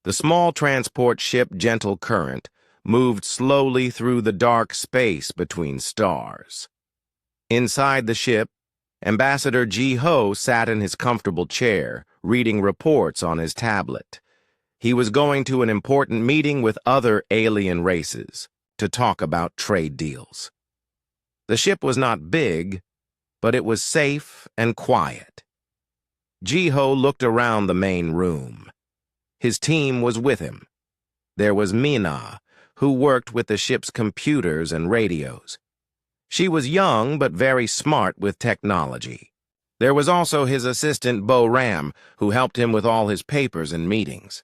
The small transport ship Gentle Current moved slowly through the dark space between stars. Inside the ship, Ambassador Ji-Ho sat in his comfortable chair, reading reports on his tablet. He was going to an important meeting with other alien races to talk about trade deals. The ship was not big, but it was safe and quiet. Ji-Ho looked around the main room. His team was with him. There was Mina, who worked with the ship's computers and radios. She was young but very smart with technology. There was also his assistant Bo Ram, who helped him with all his papers and meetings.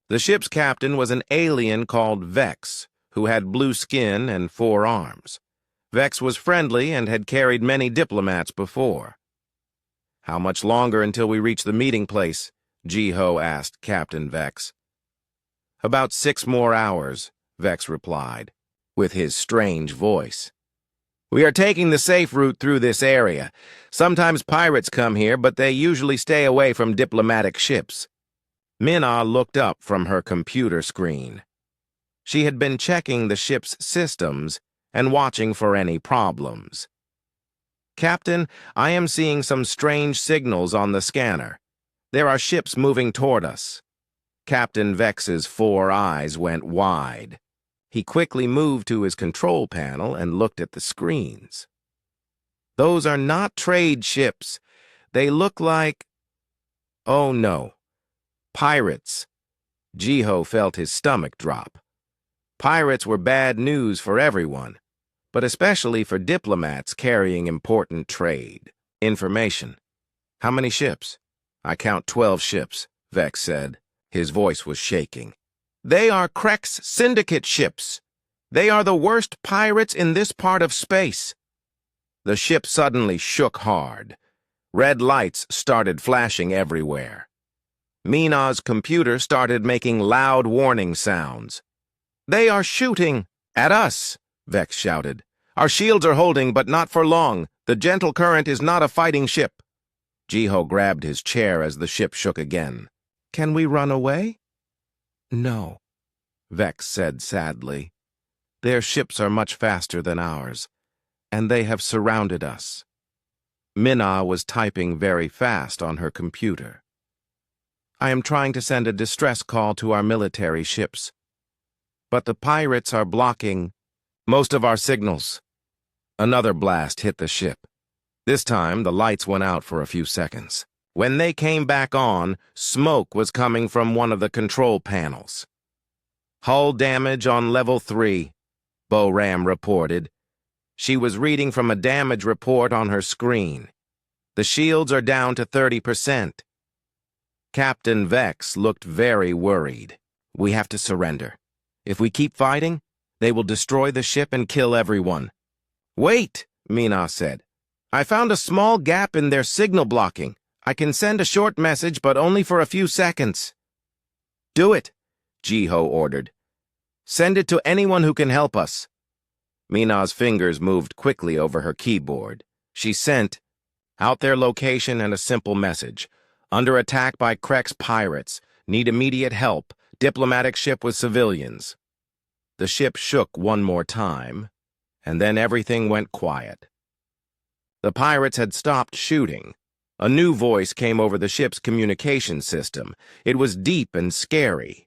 The ship's captain was an alien called Vex, who had blue skin and 4 arms. Vex was friendly and had carried many diplomats before. "How much longer until we reach the meeting place?" Ji-Ho asked Captain Vex. "About 6 more hours," Vex replied, with his strange voice. "We are taking the safe route through this area. Sometimes pirates come here, but they usually stay away from diplomatic ships." Mina looked up from her computer screen. She had been checking the ship's systems and watching for any problems. "Captain, I am seeing some strange signals on the scanner. There are ships moving toward us." Captain Vex's 4 eyes went wide. He quickly moved to his control panel and looked at the screens. "Those are not trade ships. They look like—" "Oh no. Pirates." Ji-Ho felt his stomach drop. Pirates were bad news for everyone, but especially for diplomats carrying important trade information. "How many ships?" "I count 12 ships," Vex said. His voice was shaking. "They are Krek's syndicate ships. They are the worst pirates in this part of space." The ship suddenly shook hard. Red lights started flashing everywhere. Mina's computer started making loud warning sounds. "They are shooting at us," Vex shouted. "Our shields are holding, but not for long. The Gentle Current is not a fighting ship." Ji-Ho grabbed his chair as the ship shook again. "Can we run away?" "No," Vex said sadly. "Their ships are much faster than ours, and they have surrounded us." Mina was typing very fast on her computer. "I am trying to send a distress call to our military ships, but the pirates are blocking most of our signals." Another blast hit the ship. This time, the lights went out for a few seconds. When they came back on, smoke was coming from one of the control panels. "Hull damage on level 3, Bo Ram reported. She was reading from a damage report on her screen. "The shields are down to 30%. Captain Vex looked very worried. "We have to surrender. If we keep fighting, they will destroy the ship and kill everyone." "Wait," Mina said. "I found a small gap in their signal blocking. I can send a short message, but only for a few seconds." "Do it," Ji-Ho ordered. "Send it to anyone who can help us." Mina's fingers moved quickly over her keyboard. She sent out their location and a simple message. "Under attack by Krek's pirates. Need immediate help. Diplomatic ship with civilians." The ship shook one more time, and then everything went quiet. The pirates had stopped shooting. A new voice came over the ship's communication system. It was deep and scary.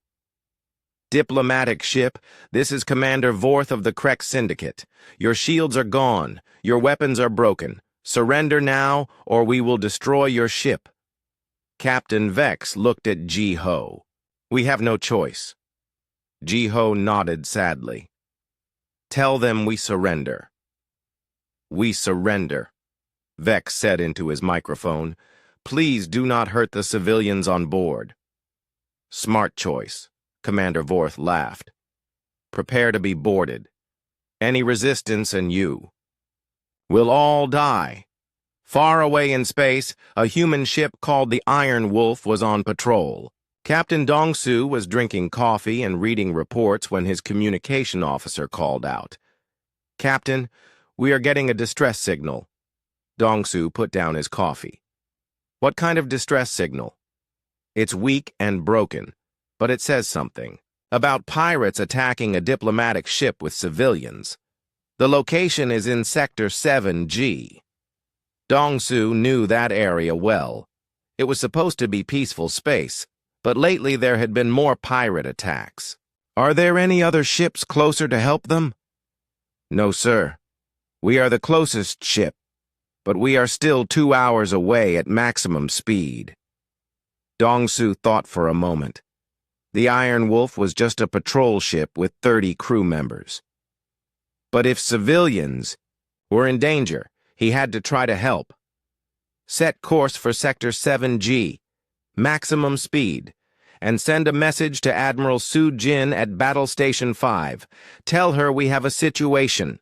"Diplomatic ship, this is Commander Vorth of the Krek Syndicate. Your shields are gone. Your weapons are broken. Surrender now, or we will destroy your ship." Captain Vex looked at Ji-Ho. "We have no choice." Ji-Ho nodded sadly. "Tell them we surrender." "We surrender," Vex said into his microphone. "Please do not hurt the civilians on board." "Smart choice," Commander Vorth laughed. "Prepare to be boarded. Any resistance and you. We'll all die." Far away in space, a human ship called the Iron Wolf was on patrol. Captain Dongsu was drinking coffee and reading reports when his communication officer called out. "Captain, we are getting a distress signal." Dongsu put down his coffee. "What kind of distress signal?" "It's weak and broken, but it says something about pirates attacking a diplomatic ship with civilians. The location is in Sector 7G. Dong-Su knew that area well. It was supposed to be peaceful space, but lately there had been more pirate attacks. Are there any other ships closer to help them? No, sir. We are the closest ship, but we are still 2 hours away at maximum speed. Dong-Su thought for a moment. The Iron Wolf was just a patrol ship with 30 crew members. But if civilians were in danger, he had to try to help. Set course for Sector 7G, maximum speed, and send a message to Admiral Su Jin at Battle Station 5. Tell her we have a situation.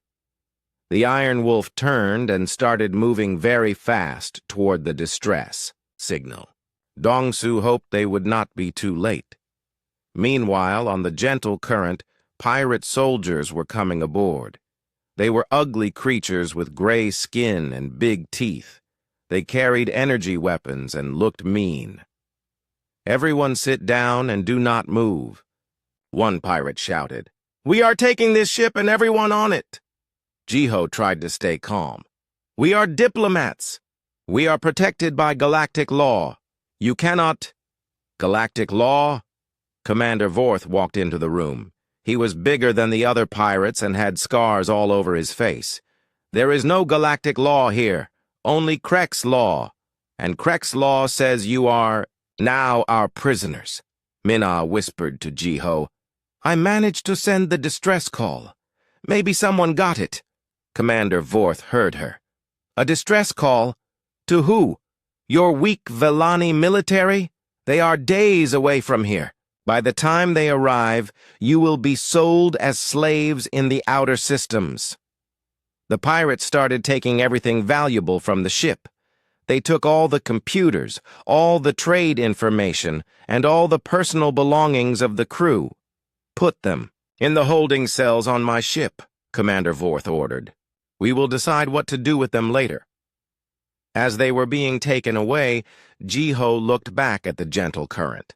The Iron Wolf turned and started moving very fast toward the distress signal. Dong-Su hoped they would not be too late. Meanwhile, on the gentle current, pirate soldiers were coming aboard. They were ugly creatures with gray skin and big teeth. They carried energy weapons and looked mean. Everyone sit down and do not move. One pirate shouted, "We are taking this ship and everyone on it." Jiho tried to stay calm. "We are diplomats. We are protected by galactic law. You cannot—" "Galactic law?" Commander Vorth walked into the room. He was bigger than the other pirates and had scars all over his face. "There is no galactic law here, only Krek's law. And Krek's law says you are now our prisoners." Minna whispered to Jiho. "I managed to send the distress call. Maybe someone got it." Commander Vorth heard her. "A distress call? To who? Your weak Vellani military? They are days away from here. By the time they arrive, you will be sold as slaves in the outer systems." The pirates started taking everything valuable from the ship. They took all the computers, all the trade information, and all the personal belongings of the crew. "Put them in the holding cells on my ship," Commander Vorth ordered. "We will decide what to do with them later." As they were being taken away, Jiho looked back at the gentle current.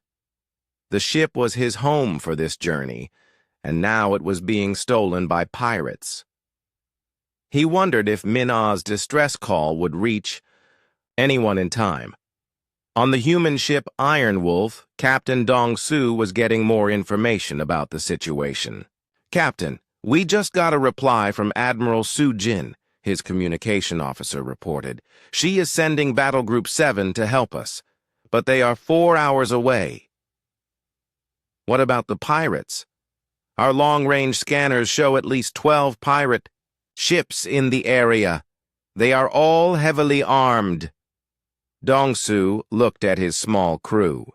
The ship was his home for this journey, and now it was being stolen by pirates. He wondered if Minna's distress call would reach anyone in time. On the human ship Iron Wolf, Captain Dong-Su was getting more information about the situation. "Captain, we just got a reply from Admiral Su Jin," his communication officer reported. "She is sending Battle Group 7 to help us, but they are 4 hours away." "What about the pirates? Our long-range scanners show at least 12 pirate ships in the area. They are all heavily armed." Dong-Su looked at his small crew.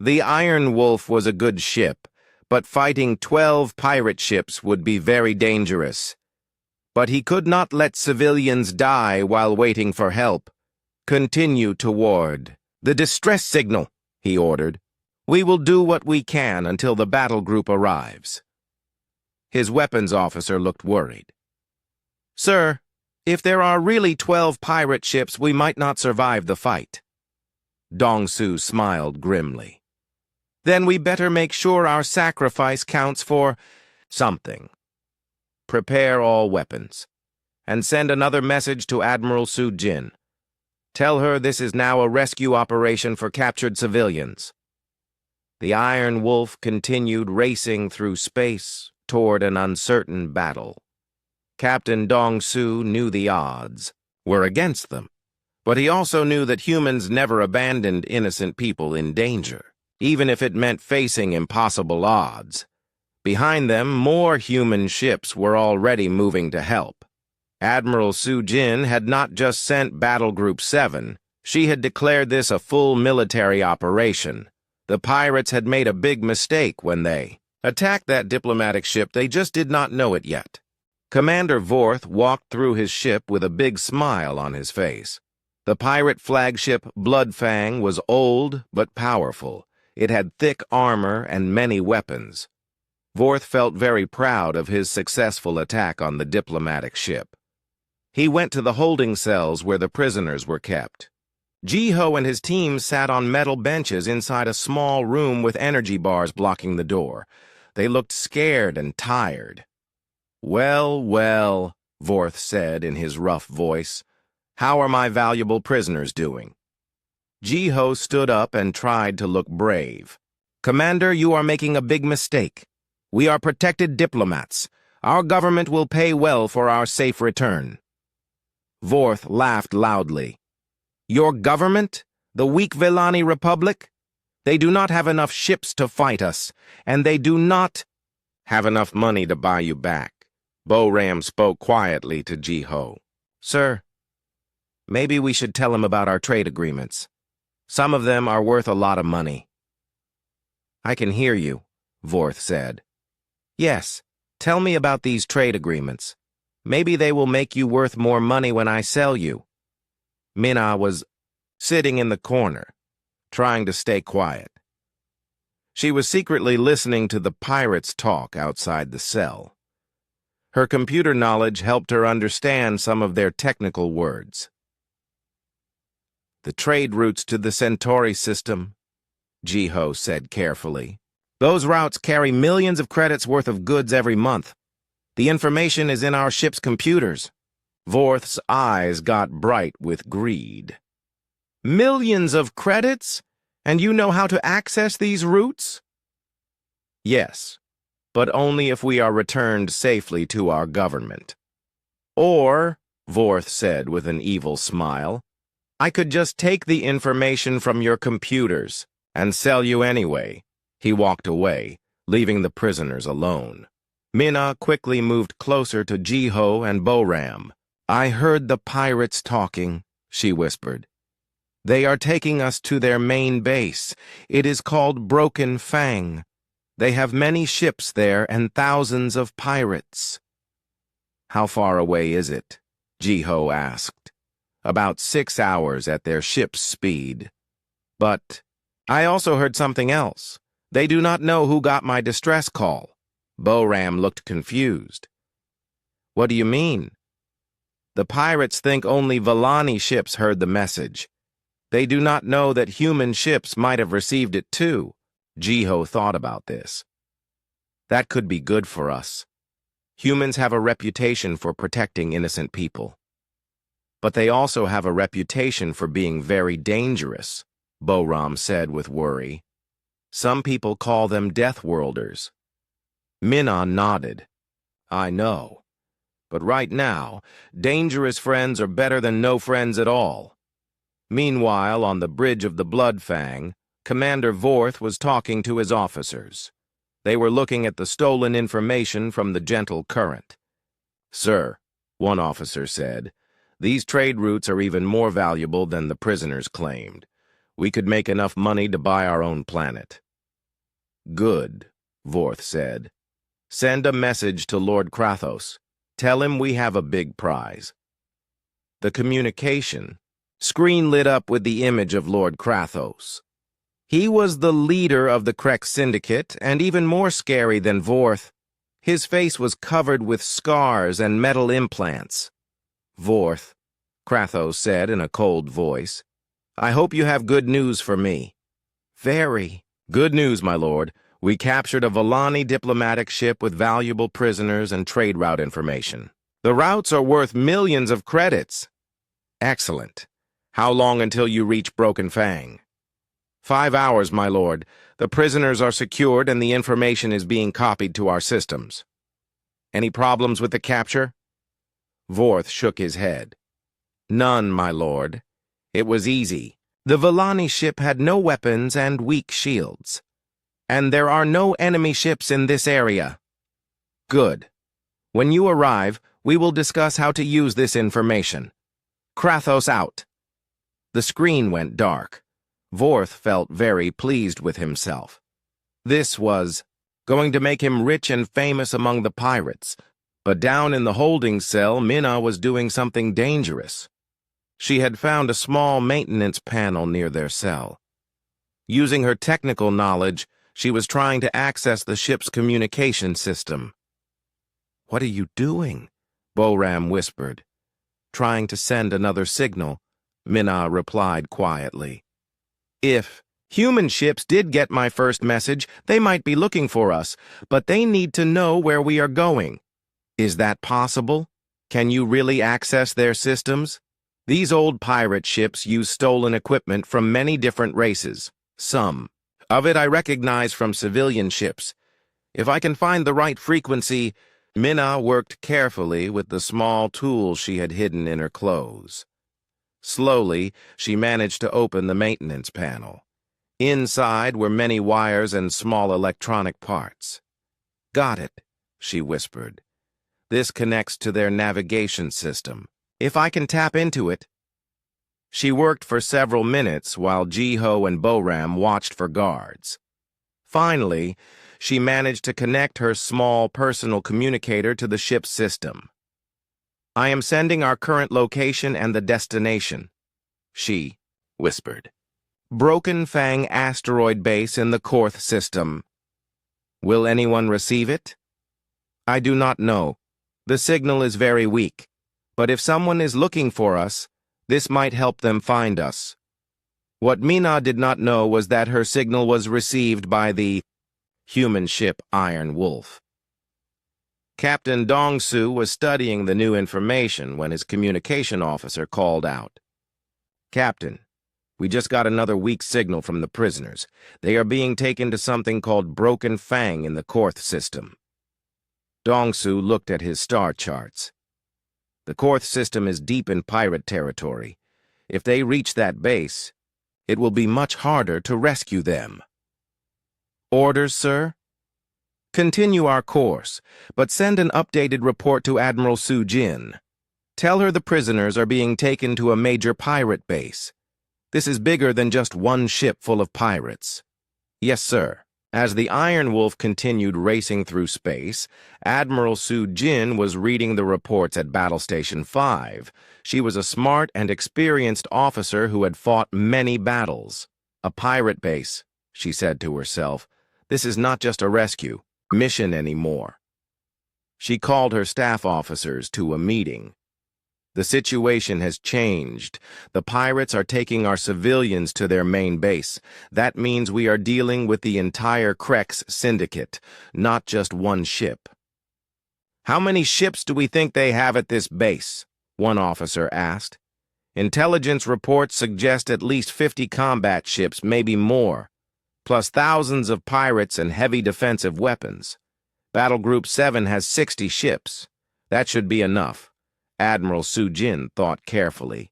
The Iron Wolf was a good ship, but fighting 12 pirate ships would be very dangerous. But he could not let civilians die while waiting for help. "Continue toward the distress signal," he ordered. "We will do what we can until the battle group arrives." His weapons officer looked worried. "Sir, if there are really 12 pirate ships, we might not survive the fight." Dong-Su smiled grimly. "Then we better make sure our sacrifice counts for something. Prepare all weapons, and send another message to Admiral Su Jin. Tell her this is now a rescue operation for captured civilians." The Iron Wolf continued racing through space toward an uncertain battle. Captain Dong-Su knew the odds were against them, but he also knew that humans never abandoned innocent people in danger, even if it meant facing impossible odds. Behind them, more human ships were already moving to help. Admiral Su Jin had not just sent Battle Group 7, she had declared this a full military operation. The pirates had made a big mistake when they attacked that diplomatic ship. They just did not know it yet. Commander Vorth walked through his ship with a big smile on his face. The pirate flagship Bloodfang was old but powerful. It had thick armor and many weapons. Vorth felt very proud of his successful attack on the diplomatic ship. He went to the holding cells where the prisoners were kept. Jiho and his team sat on metal benches inside a small room with energy bars blocking the door. They looked scared and tired. "Well, well," Vorth said in his rough voice. "How are my valuable prisoners doing?" Jiho stood up and tried to look brave. "Commander, you are making a big mistake. We are protected diplomats. Our government will pay well for our safe return." Vorth laughed loudly. "Your government? The weak Villani Republic? They do not have enough ships to fight us, and they do not have enough money to buy you back." Bo-Ram spoke quietly to Jiho. "Sir, maybe we should tell him about our trade agreements. Some of them are worth a lot of money." "I can hear you," Vorth said. "Yes, tell me about these trade agreements. Maybe they will make you worth more money when I sell you." Minna was sitting in the corner, trying to stay quiet. She was secretly listening to the pirates talk outside the cell. Her computer knowledge helped her understand some of their technical words. "The trade routes to the Centauri system," Jiho said carefully. "Those routes carry millions of credits worth of goods every month. The information is in our ship's computers." Vorth's eyes got bright with greed. "Millions of credits? And you know how to access these routes?" "Yes, but only if we are returned safely to our government." "Or," Vorth said with an evil smile, "I could just take the information from your computers and sell you anyway." He walked away, leaving the prisoners alone. Minna quickly moved closer to Jiho and Bo-Ram. "I heard the pirates talking," she whispered. "They are taking us to their main base. It is called Broken Fang. They have many ships there and thousands of pirates." "How far away is it?" Jiho asked. "About 6 hours at their ship's speed." "But I also heard something else. They do not know who got my distress call." Bo-Ram looked confused. "What do you mean?" "The pirates think only Villani ships heard the message. They do not know that human ships might have received it too." Jiho thought about this. "That could be good for us. Humans have a reputation for protecting innocent people. But they also have a reputation for being very dangerous," Bo-Ram said with worry. "Some people call them deathworlders." Minna nodded. "I know. But right now, dangerous friends are better than no friends at all." Meanwhile, on the bridge of the Bloodfang, Commander Vorth was talking to his officers. They were looking at the stolen information from the Gentle Current. "Sir," one officer said, "these trade routes are even more valuable than the prisoners claimed. We could make enough money to buy our own planet." "Good," Vorth said. "Send a message to Lord Krathos. Tell him we have a big prize." The communication screen lit up with the image of Lord Krathos. He was the leader of the Krek Syndicate, and even more scary than Vorth. His face was covered with scars and metal implants. "Vorth," Krathos said in a cold voice, "I hope you have good news for me." "Very good news, my lord. We captured a Villani diplomatic ship with valuable prisoners and trade route information. The routes are worth millions of credits." "Excellent. How long until you reach Broken Fang?" 5 hours, my lord. The prisoners are secured and the information is being copied to our systems." "Any problems with the capture?" Vorth shook his head. "None, my lord. It was easy. The Villani ship had no weapons and weak shields. And there are no enemy ships in this area." "Good. When you arrive, we will discuss how to use this information. Krathos out." The screen went dark. Vorth felt very pleased with himself. This was going to make him rich and famous among the pirates. But down in the holding cell, Minna was doing something dangerous. She had found a small maintenance panel near their cell. Using her technical knowledge, she was trying to access the ship's communication system. "What are you doing?" Bo-Ram whispered. "Trying to send another signal. Minna replied quietly. If human ships did get my first message, they might be looking for us, but they need to know where we are going. Is that possible? Can you really access their systems? These old pirate ships use stolen equipment from many different races. Some of it I recognize from civilian ships. If I can find the right frequency, Minna worked carefully with the small tool she had hidden in her clothes. Slowly, she managed to open the maintenance panel. Inside were many wires and small electronic parts. "Got it," she whispered. "This connects to their navigation system. If I can tap into it." She worked for several minutes while Jiho and Boram watched for guards. Finally, she managed to connect her small personal communicator to the ship's system. "I am sending our current location and the destination," she whispered. "Broken Fang asteroid base in the Korth system. Will anyone receive it? I do not know. The signal is very weak, but if someone is looking for us, this might help them find us." What Minna did not know was that her signal was received by the human ship Iron Wolf. Captain Dongsu was studying the new information when his communication officer called out. "Captain, we just got another weak signal from the prisoners. They are being taken to something called Broken Fang in the Korth system." Dongsu looked at his star charts. The Korth system is deep in pirate territory. If they reach that base, it will be much harder to rescue them. "Orders, sir?" "Continue our course, but send an updated report to Admiral Su Jin. Tell her the prisoners are being taken to a major pirate base. This is bigger than just one ship full of pirates." "Yes, sir." As the Iron Wolf continued racing through space, Admiral Su Jin was reading the reports at Battle Station 5. She was a smart and experienced officer who had fought many battles. "A pirate base," she said to herself. "This is not just a rescue mission anymore." She called her staff officers to a meeting. "The situation has changed. The pirates are taking our civilians to their main base. That means we are dealing with the entire Krex syndicate, not just one ship." "How many ships do we think they have at this base?" one officer asked. "Intelligence reports suggest at least 50 combat ships, maybe more, plus thousands of pirates and heavy defensive weapons. Battle Group 7 has 60 ships. That should be enough." Admiral Su Jin thought carefully.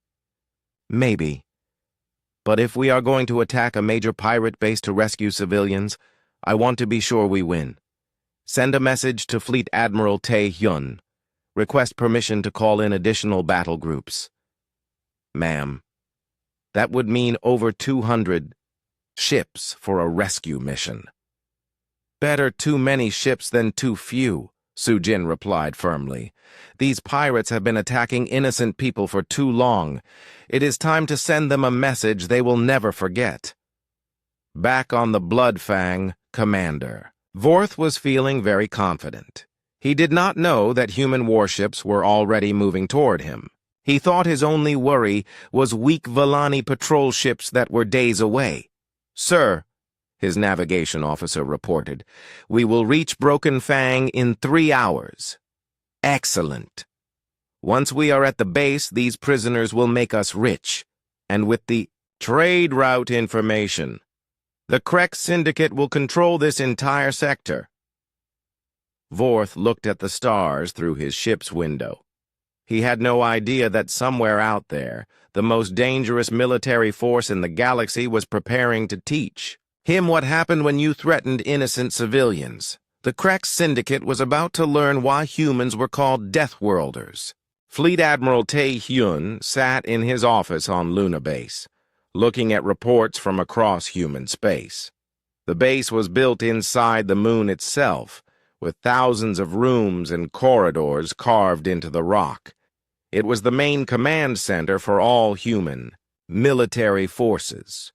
"Maybe. But if we are going to attack a major pirate base to rescue civilians, I want to be sure we win. Send a message to Fleet Admiral Tae Hyun. Request permission to call in additional battle groups." "Ma'am, that would mean over 200 ships for a rescue mission." "Better too many ships than too few," Su Jin replied firmly. "These pirates have been attacking innocent people for too long. It is time to send them a message they will never forget." Back on the Bloodfang, Commander, Vorth was feeling very confident. He did not know that human warships were already moving toward him. He thought his only worry was weak Villani patrol ships that were days away. "Sir," his navigation officer reported, "we will reach Broken Fang in 3 hours." "Excellent. Once we are at the base, these prisoners will make us rich. And with the trade route information, the Krex Syndicate will control this entire sector." Vorth looked at the stars through his ship's window. He had no idea that somewhere out there, the most dangerous military force in the galaxy was preparing to teach him what happened when you threatened innocent civilians. The Krex Syndicate was about to learn why humans were called Deathworlders. Fleet Admiral Tae Hyun sat in his office on Luna Base, looking at reports from across human space. The base was built inside the moon itself, with thousands of rooms and corridors carved into the rock. It was the main command center for all human military forces.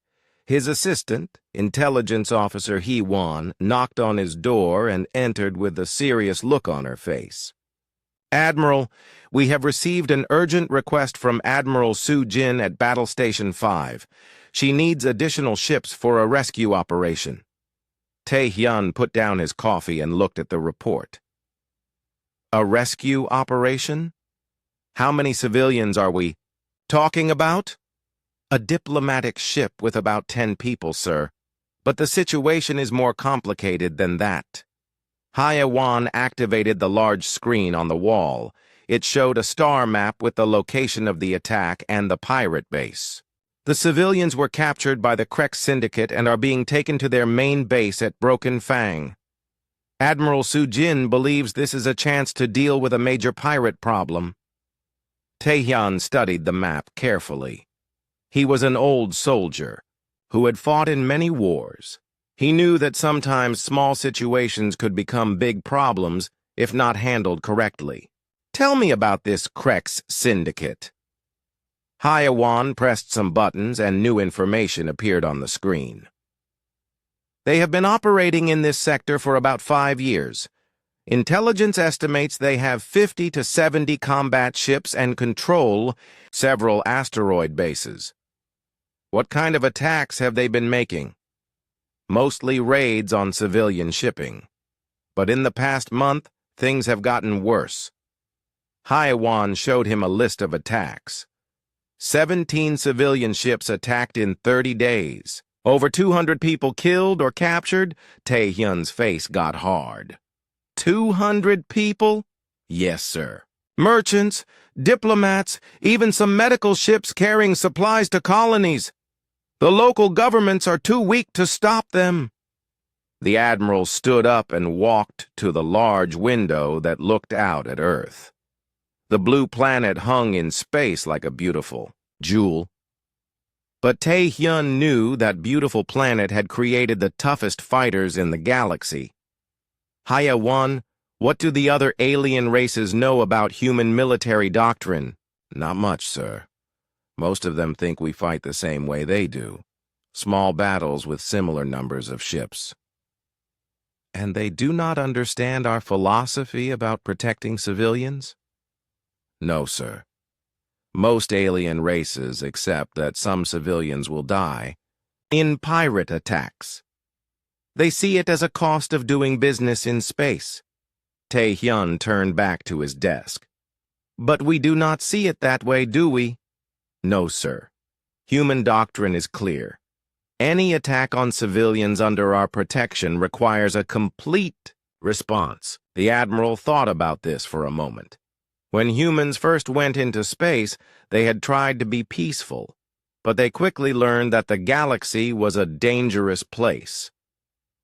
His assistant, intelligence officer Hee-Won, knocked on his door and entered with a serious look on her face. Admiral, we have received an urgent request from Admiral Su Jin at Battle Station 5. She needs additional ships for a rescue operation. Tae-hyun put down his coffee and looked at the report. A rescue operation? How many civilians are we talking about? A diplomatic ship with about 10 people, sir. But the situation is more complicated than that. HFY activated the large screen on the wall. It showed a star map with the location of the attack and the pirate base. The civilians were captured by the Krek Syndicate and are being taken to their main base at Broken Fang. Admiral Su Jin believes this is a chance to deal with a major pirate problem. Tae-hyun studied the map carefully. He was an old soldier who had fought in many wars. He knew that sometimes small situations could become big problems if not handled correctly. Tell me about this Krek Syndicate. HFY pressed some buttons and new information appeared on the screen. They have been operating in this sector for about 5 years. Intelligence estimates they have 50 to 70 combat ships and control several asteroid bases. What kind of attacks have they been making? Mostly raids on civilian shipping. But in the past month, things have gotten worse. HFY showed him a list of attacks. 17 civilian ships attacked in 30 days. Over 200 people killed or captured. Tae-hyun's face got hard. 200 people? Yes, sir. Merchants, diplomats, even some medical ships carrying supplies to colonies. The local governments are too weak to stop them. The admiral stood up and walked to the large window that looked out at Earth. The blue planet hung in space like a beautiful jewel. But Tae-hyun knew that beautiful planet had created the toughest fighters in the galaxy. HFY, what do the other alien races know about human military doctrine? Not much, sir. Most of them think we fight the same way they do. Small battles with similar numbers of ships. And they do not understand our philosophy about protecting civilians? No, sir. Most alien races accept that some civilians will die in pirate attacks. They see it as a cost of doing business in space. Tae-hyun turned back to his desk. But we do not see it that way, do we? No, sir. Human doctrine is clear. Any attack on civilians under our protection requires a complete response. The Admiral thought about this for a moment. When humans first went into space, they had tried to be peaceful, but they quickly learned that the galaxy was a dangerous place.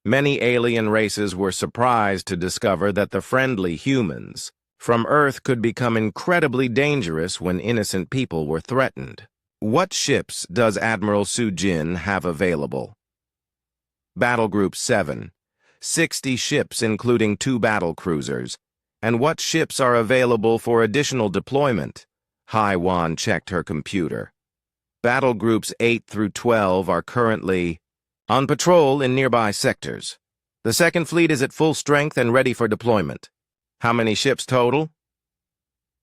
Many alien races were surprised to discover that the friendly humans from Earth could become incredibly dangerous when innocent people were threatened. What ships does Admiral Su Jin have available? Battle Group 7, 60 ships including 2 battle cruisers. And what ships are available for additional deployment? HFY checked her computer. Battle Groups 8 through 12 are currently on patrol in nearby sectors. The second fleet is at full strength and ready for deployment. How many ships total?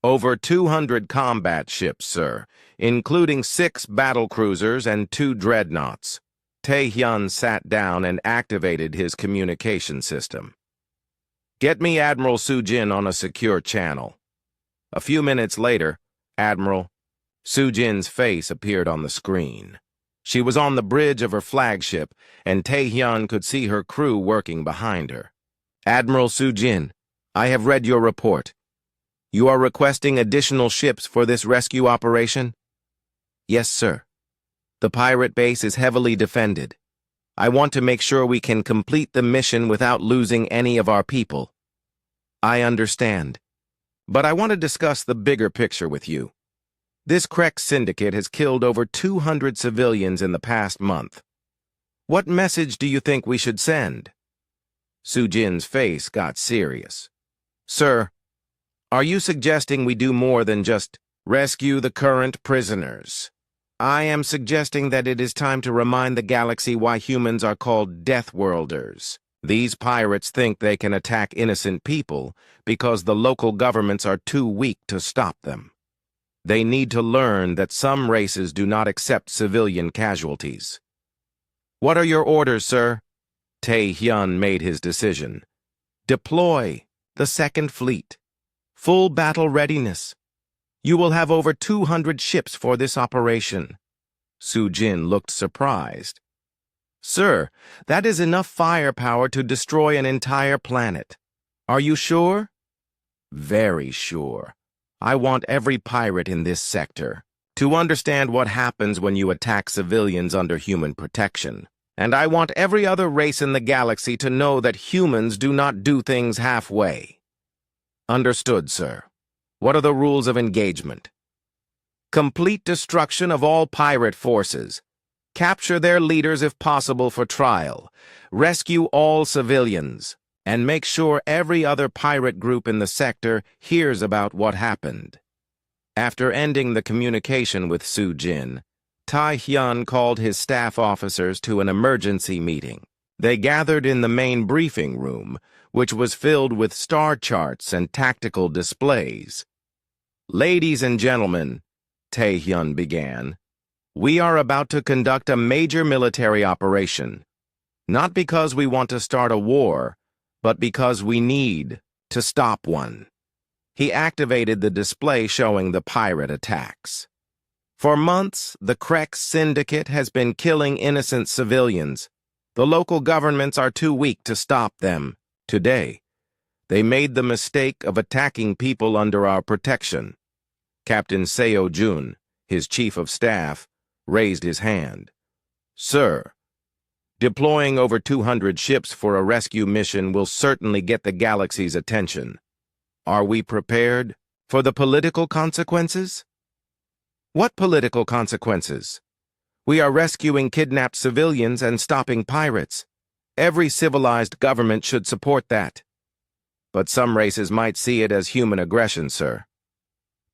Over 200 combat ships, sir, including 6 battle cruisers and 2 dreadnoughts. Tae-hyun sat down and activated his communication system. Get me Admiral Su Jin on a secure channel. A few minutes later, Admiral Su Jin's face appeared on the screen. She was on the bridge of her flagship, and Tae-hyun could see her crew working behind her. Admiral Su Jin, I have read your report. You are requesting additional ships for this rescue operation? Yes, sir. The pirate base is heavily defended. I want to make sure we can complete the mission without losing any of our people. I understand. But I want to discuss the bigger picture with you. This Krek Syndicate has killed over 200 civilians in the past month. What message do you think we should send? Su Jin's face got serious. Sir, are you suggesting we do more than just rescue the current prisoners? I am suggesting that it is time to remind the galaxy why humans are called Deathworlders. These pirates think they can attack innocent people because the local governments are too weak to stop them. They need to learn that some races do not accept civilian casualties. "What are your orders, sir?" Tae-hyun made his decision. "Deploy the Second Fleet. Full battle readiness. You will have over 200 ships for this operation." Soo-jin looked surprised. "Sir, that is enough firepower to destroy an entire planet. Are you sure?" "Very sure. I want every pirate in this sector to understand what happens when you attack civilians under human protection. And I want every other race in the galaxy to know that humans do not do things halfway." "Understood, sir. What are the rules of engagement?" "Complete destruction of all pirate forces. Capture their leaders if possible for trial. Rescue all civilians. And make sure every other pirate group in the sector hears about what happened." After ending the communication with Soo-jin, Tae-hyun called his staff officers to an emergency meeting. They gathered in the main briefing room, which was filled with star charts and tactical displays. "Ladies and gentlemen," Tae-hyun began, "we are about to conduct a major military operation. Not because we want to start a war, but because we need to stop one." He activated the display showing the pirate attacks. "For months, the Krex Syndicate has been killing innocent civilians. The local governments are too weak to stop them. Today, they made the mistake of attacking people under our protection." Captain Seo-jun, his chief of staff, raised his hand. "Sir, deploying over 200 ships for a rescue mission will certainly get the galaxy's attention. Are we prepared for the political consequences?" "What political consequences?" "We are rescuing kidnapped civilians and stopping pirates. Every civilized government should support that." "But some races might see it as human aggression, sir."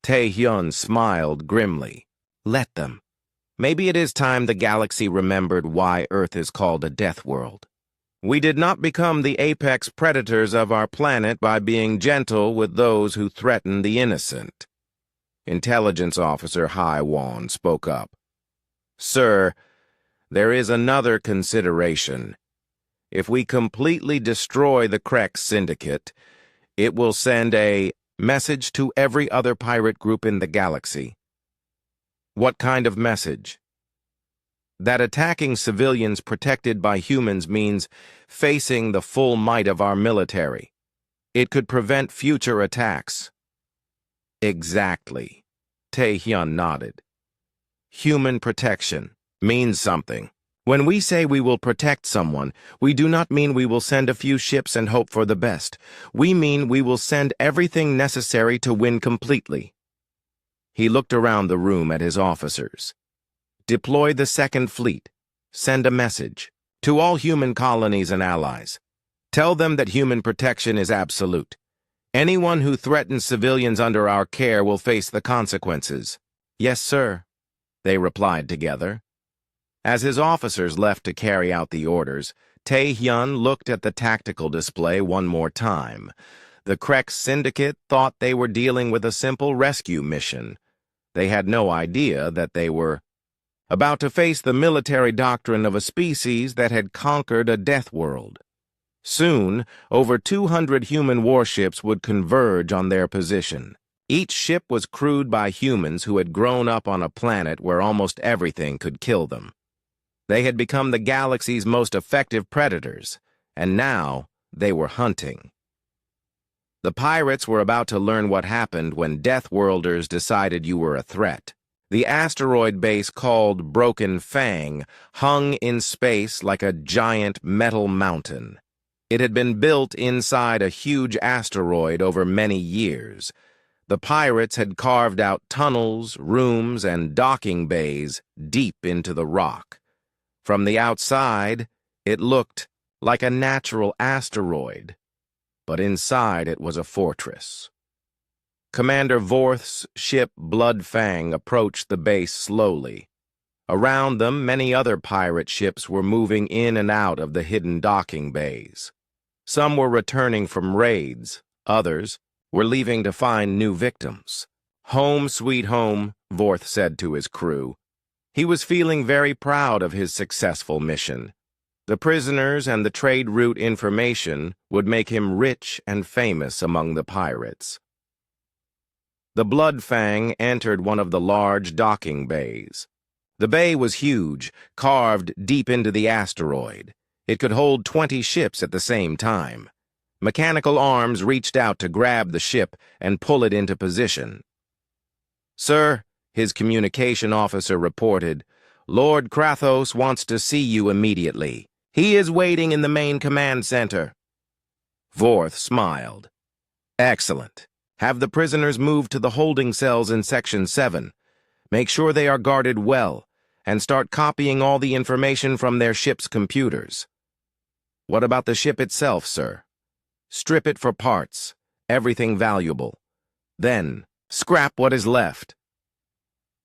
Tae-hyun smiled grimly. "Let them. Maybe it is time the galaxy remembered why Earth is called a death world. We did not become the apex predators of our planet by being gentle with those who threaten the innocent." Intelligence Officer Hai-won spoke up. "Sir, there is another consideration. If we completely destroy the Krex Syndicate, it will send a message to every other pirate group in the galaxy." "What kind of message?" "That attacking civilians protected by humans means facing the full might of our military. It could prevent future attacks." "Exactly." Tae-hyun nodded. "Human protection means something. When we say we will protect someone, we do not mean we will send a few ships and hope for the best. We mean we will send everything necessary to win completely." He looked around the room at his officers. "Deploy the Second Fleet. Send a message to all human colonies and allies. Tell them that human protection is absolute. Anyone who threatens civilians under our care will face the consequences." "Yes, sir," they replied together. As his officers left to carry out the orders, Tae-hyun looked at the tactical display one more time. The Krex Syndicate thought they were dealing with a simple rescue mission. They had no idea that they were about to face the military doctrine of a species that had conquered a death world. Soon, over 200 human warships would converge on their position. Each ship was crewed by humans who had grown up on a planet where almost everything could kill them. They had become the galaxy's most effective predators, and now they were hunting. The pirates were about to learn what happened when Deathworlders decided you were a threat. The asteroid base called Broken Fang hung in space like a giant metal mountain. It had been built inside a huge asteroid over many years. The pirates had carved out tunnels, rooms, and docking bays deep into the rock. From the outside, it looked like a natural asteroid, but inside it was a fortress. Commander Vorth's ship Bloodfang approached the base slowly. Around them, many other pirate ships were moving in and out of the hidden docking bays. Some were returning from raids, others were leaving to find new victims. Home sweet home, Vorth said to his crew. He was feeling very proud of his successful mission. The prisoners and the trade route information would make him rich and famous among the pirates. The Bloodfang entered one of the large docking bays. The bay was huge, carved deep into the asteroid. It could hold 20 ships at the same time. Mechanical arms reached out to grab the ship and pull it into position. "Sir," his communication officer reported, "Lord Krathos wants to see you immediately. He is waiting in the main command center." Vorth smiled. "Excellent. Have the prisoners moved to the holding cells in Section 7. Make sure they are guarded well, and start copying all the information from their ship's computers." "What about the ship itself, sir?" "Strip it for parts, everything valuable. Then, scrap what is left."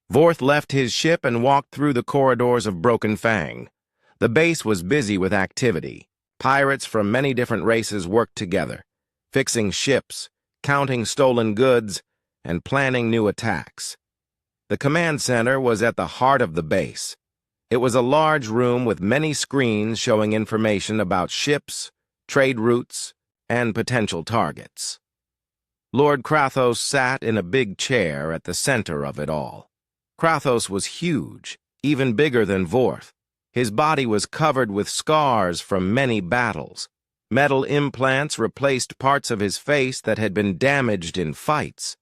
Vorth left his ship and walked through the corridors of Broken Fang. The base was busy with activity. Pirates from many different races worked together, fixing ships, counting stolen goods, and planning new attacks. The command center was at the heart of the base. It was a large room with many screens showing information about ships, trade routes, and potential targets. Lord Krathos sat in a big chair at the center of it all. Krathos was huge, even bigger than Vorth. His body was covered with scars from many battles. Metal implants replaced parts of his face that had been damaged in fights.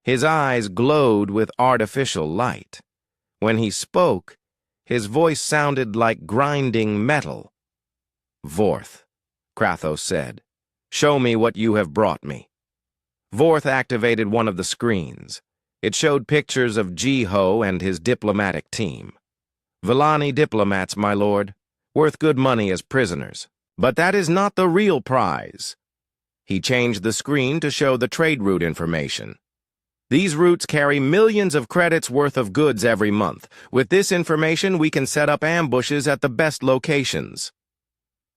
His eyes glowed with artificial light. When he spoke, his voice sounded like grinding metal. "Vorth," Krathos said, "show me what you have brought me." Vorth activated one of the screens. It showed pictures of Jiho and his diplomatic team. "Villani diplomats, my lord, worth good money as prisoners. But that is not the real prize." He changed the screen to show the trade route information. "These routes carry millions of credits worth of goods every month. With this information, we can set up ambushes at the best locations."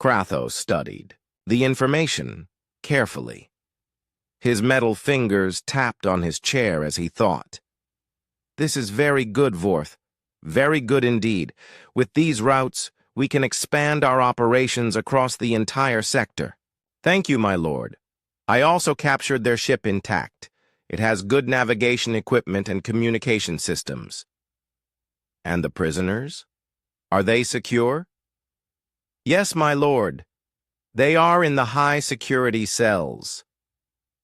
Krathos studied the information carefully. His metal fingers tapped on his chair as he thought. "This is very good, Vorth. Very good indeed. With these routes, we can expand our operations across the entire sector." "Thank you, my lord. I also captured their ship intact. It has good navigation equipment and communication systems." "And the prisoners? Are they secure?" "Yes, my lord. They are in the high-security cells.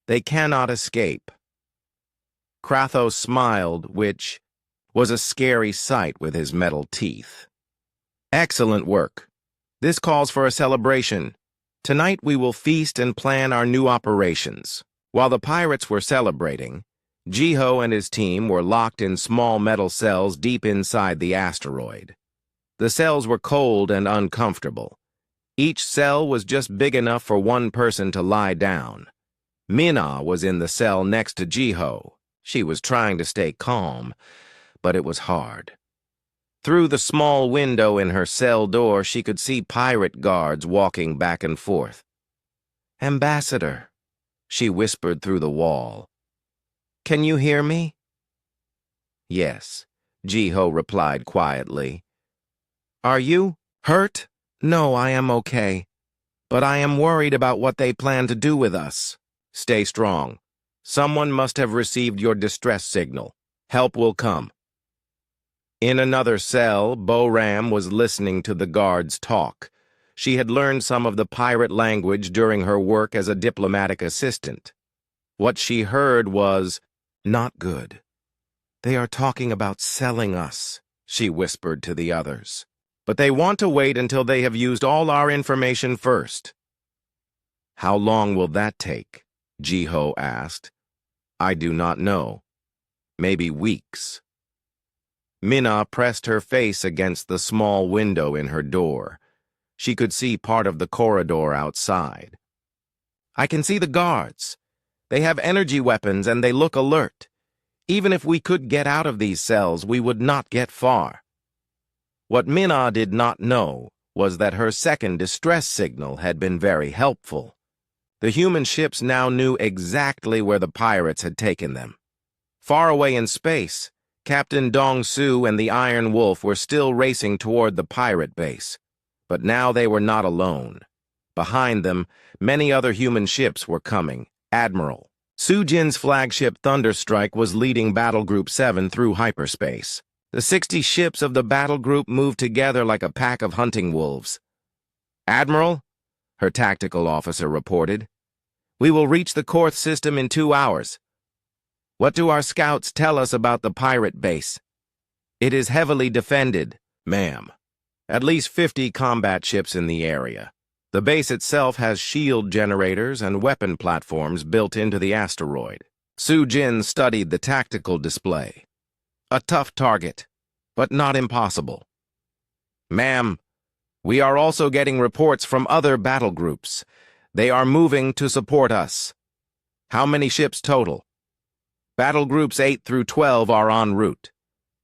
They cannot escape." Krathos smiled, which was a scary sight with his metal teeth. "Excellent work. This calls for a celebration. Tonight we will feast and plan our new operations." While the pirates were celebrating, Jiho and his team were locked in small metal cells deep inside the asteroid. The cells were cold and uncomfortable. Each cell was just big enough for one person to lie down. Mina was in the cell next to Jiho. She was trying to stay calm, but it was hard. Through the small window in her cell door, she could see pirate guards walking back and forth. "Ambassador," she whispered through the wall. "Can you hear me?" "Yes," Jiho replied quietly. "Are you hurt?" "No, I am okay. But I am worried about what they plan to do with us." "Stay strong. Someone must have received your distress signal. Help will come." In another cell, Boram was listening to the guards talk. She had learned some of the pirate language during her work as a diplomatic assistant. What she heard was, "Not good. They are talking about selling us," she whispered to the others. "But they want to wait until they have used all our information first." "How long will that take?" Jiho asked. "I do not know. Maybe weeks." Mina pressed her face against the small window in her door. She could see part of the corridor outside. "I can see the guards. They have energy weapons and they look alert. Even if we could get out of these cells, we would not get far." What Mina did not know was that her second distress signal had been very helpful. The human ships now knew exactly where the pirates had taken them. Far away in space, Captain Dong-Su and the Iron Wolf were still racing toward the pirate base. But now they were not alone. Behind them, many other human ships were coming. Admiral Sujin's flagship Thunderstrike was leading Battle Group 7 through hyperspace. The 60 ships of the battle group moved together like a pack of hunting wolves. "Admiral," her tactical officer reported, "we will reach the Korth system in 2 hours. What do our scouts tell us about the pirate base?" "It is heavily defended, ma'am. At least 50 combat ships in the area. The base itself has shield generators and weapon platforms built into the asteroid." Sujin studied the tactical display. "A tough target, but not impossible." "Ma'am, we are also getting reports from other battle groups. They are moving to support us." "How many ships total?" "Battle groups 8 through 12 are en route,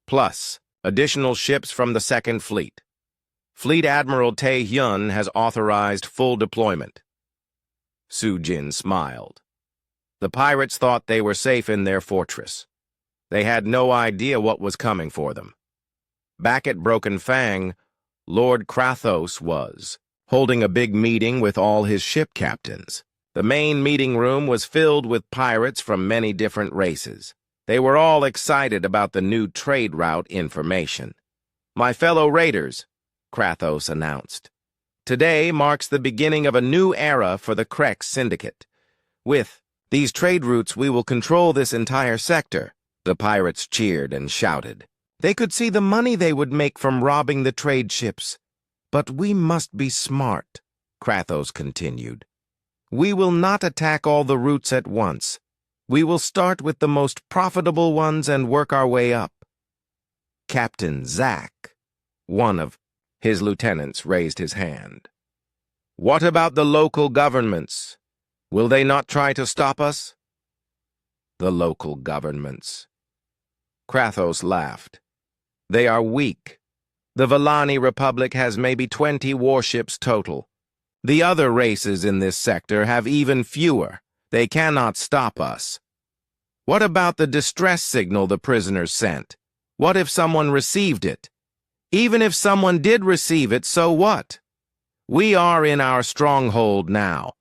plus additional ships from the Second Fleet. Fleet Admiral Tae-hyun has authorized full deployment." Sujin smiled. The pirates thought they were safe in their fortress. They had no idea what was coming for them. Back at Broken Fang, Lord Krathos was holding a big meeting with all his ship captains. The main meeting room was filled with pirates from many different races. They were all excited about the new trade route information. "My fellow raiders," Krathos announced, "today marks the beginning of a new era for the Krex Syndicate. With these trade routes, we will control this entire sector." The pirates cheered and shouted. They could see the money they would make from robbing the trade ships. "But we must be smart," Krathos continued. "We will not attack all the routes at once. We will start with the most profitable ones and work our way up." Captain Zack, one of his lieutenants, raised his hand. "What about the local governments? Will they not try to stop us?" "The local governments." Krathos laughed. "They are weak. The Vellani Republic has maybe 20 warships total. The other races in this sector have even fewer. They cannot stop us." "What about the distress signal the prisoners sent? What if someone received it?" "Even if someone did receive it, so what? We are in our stronghold now.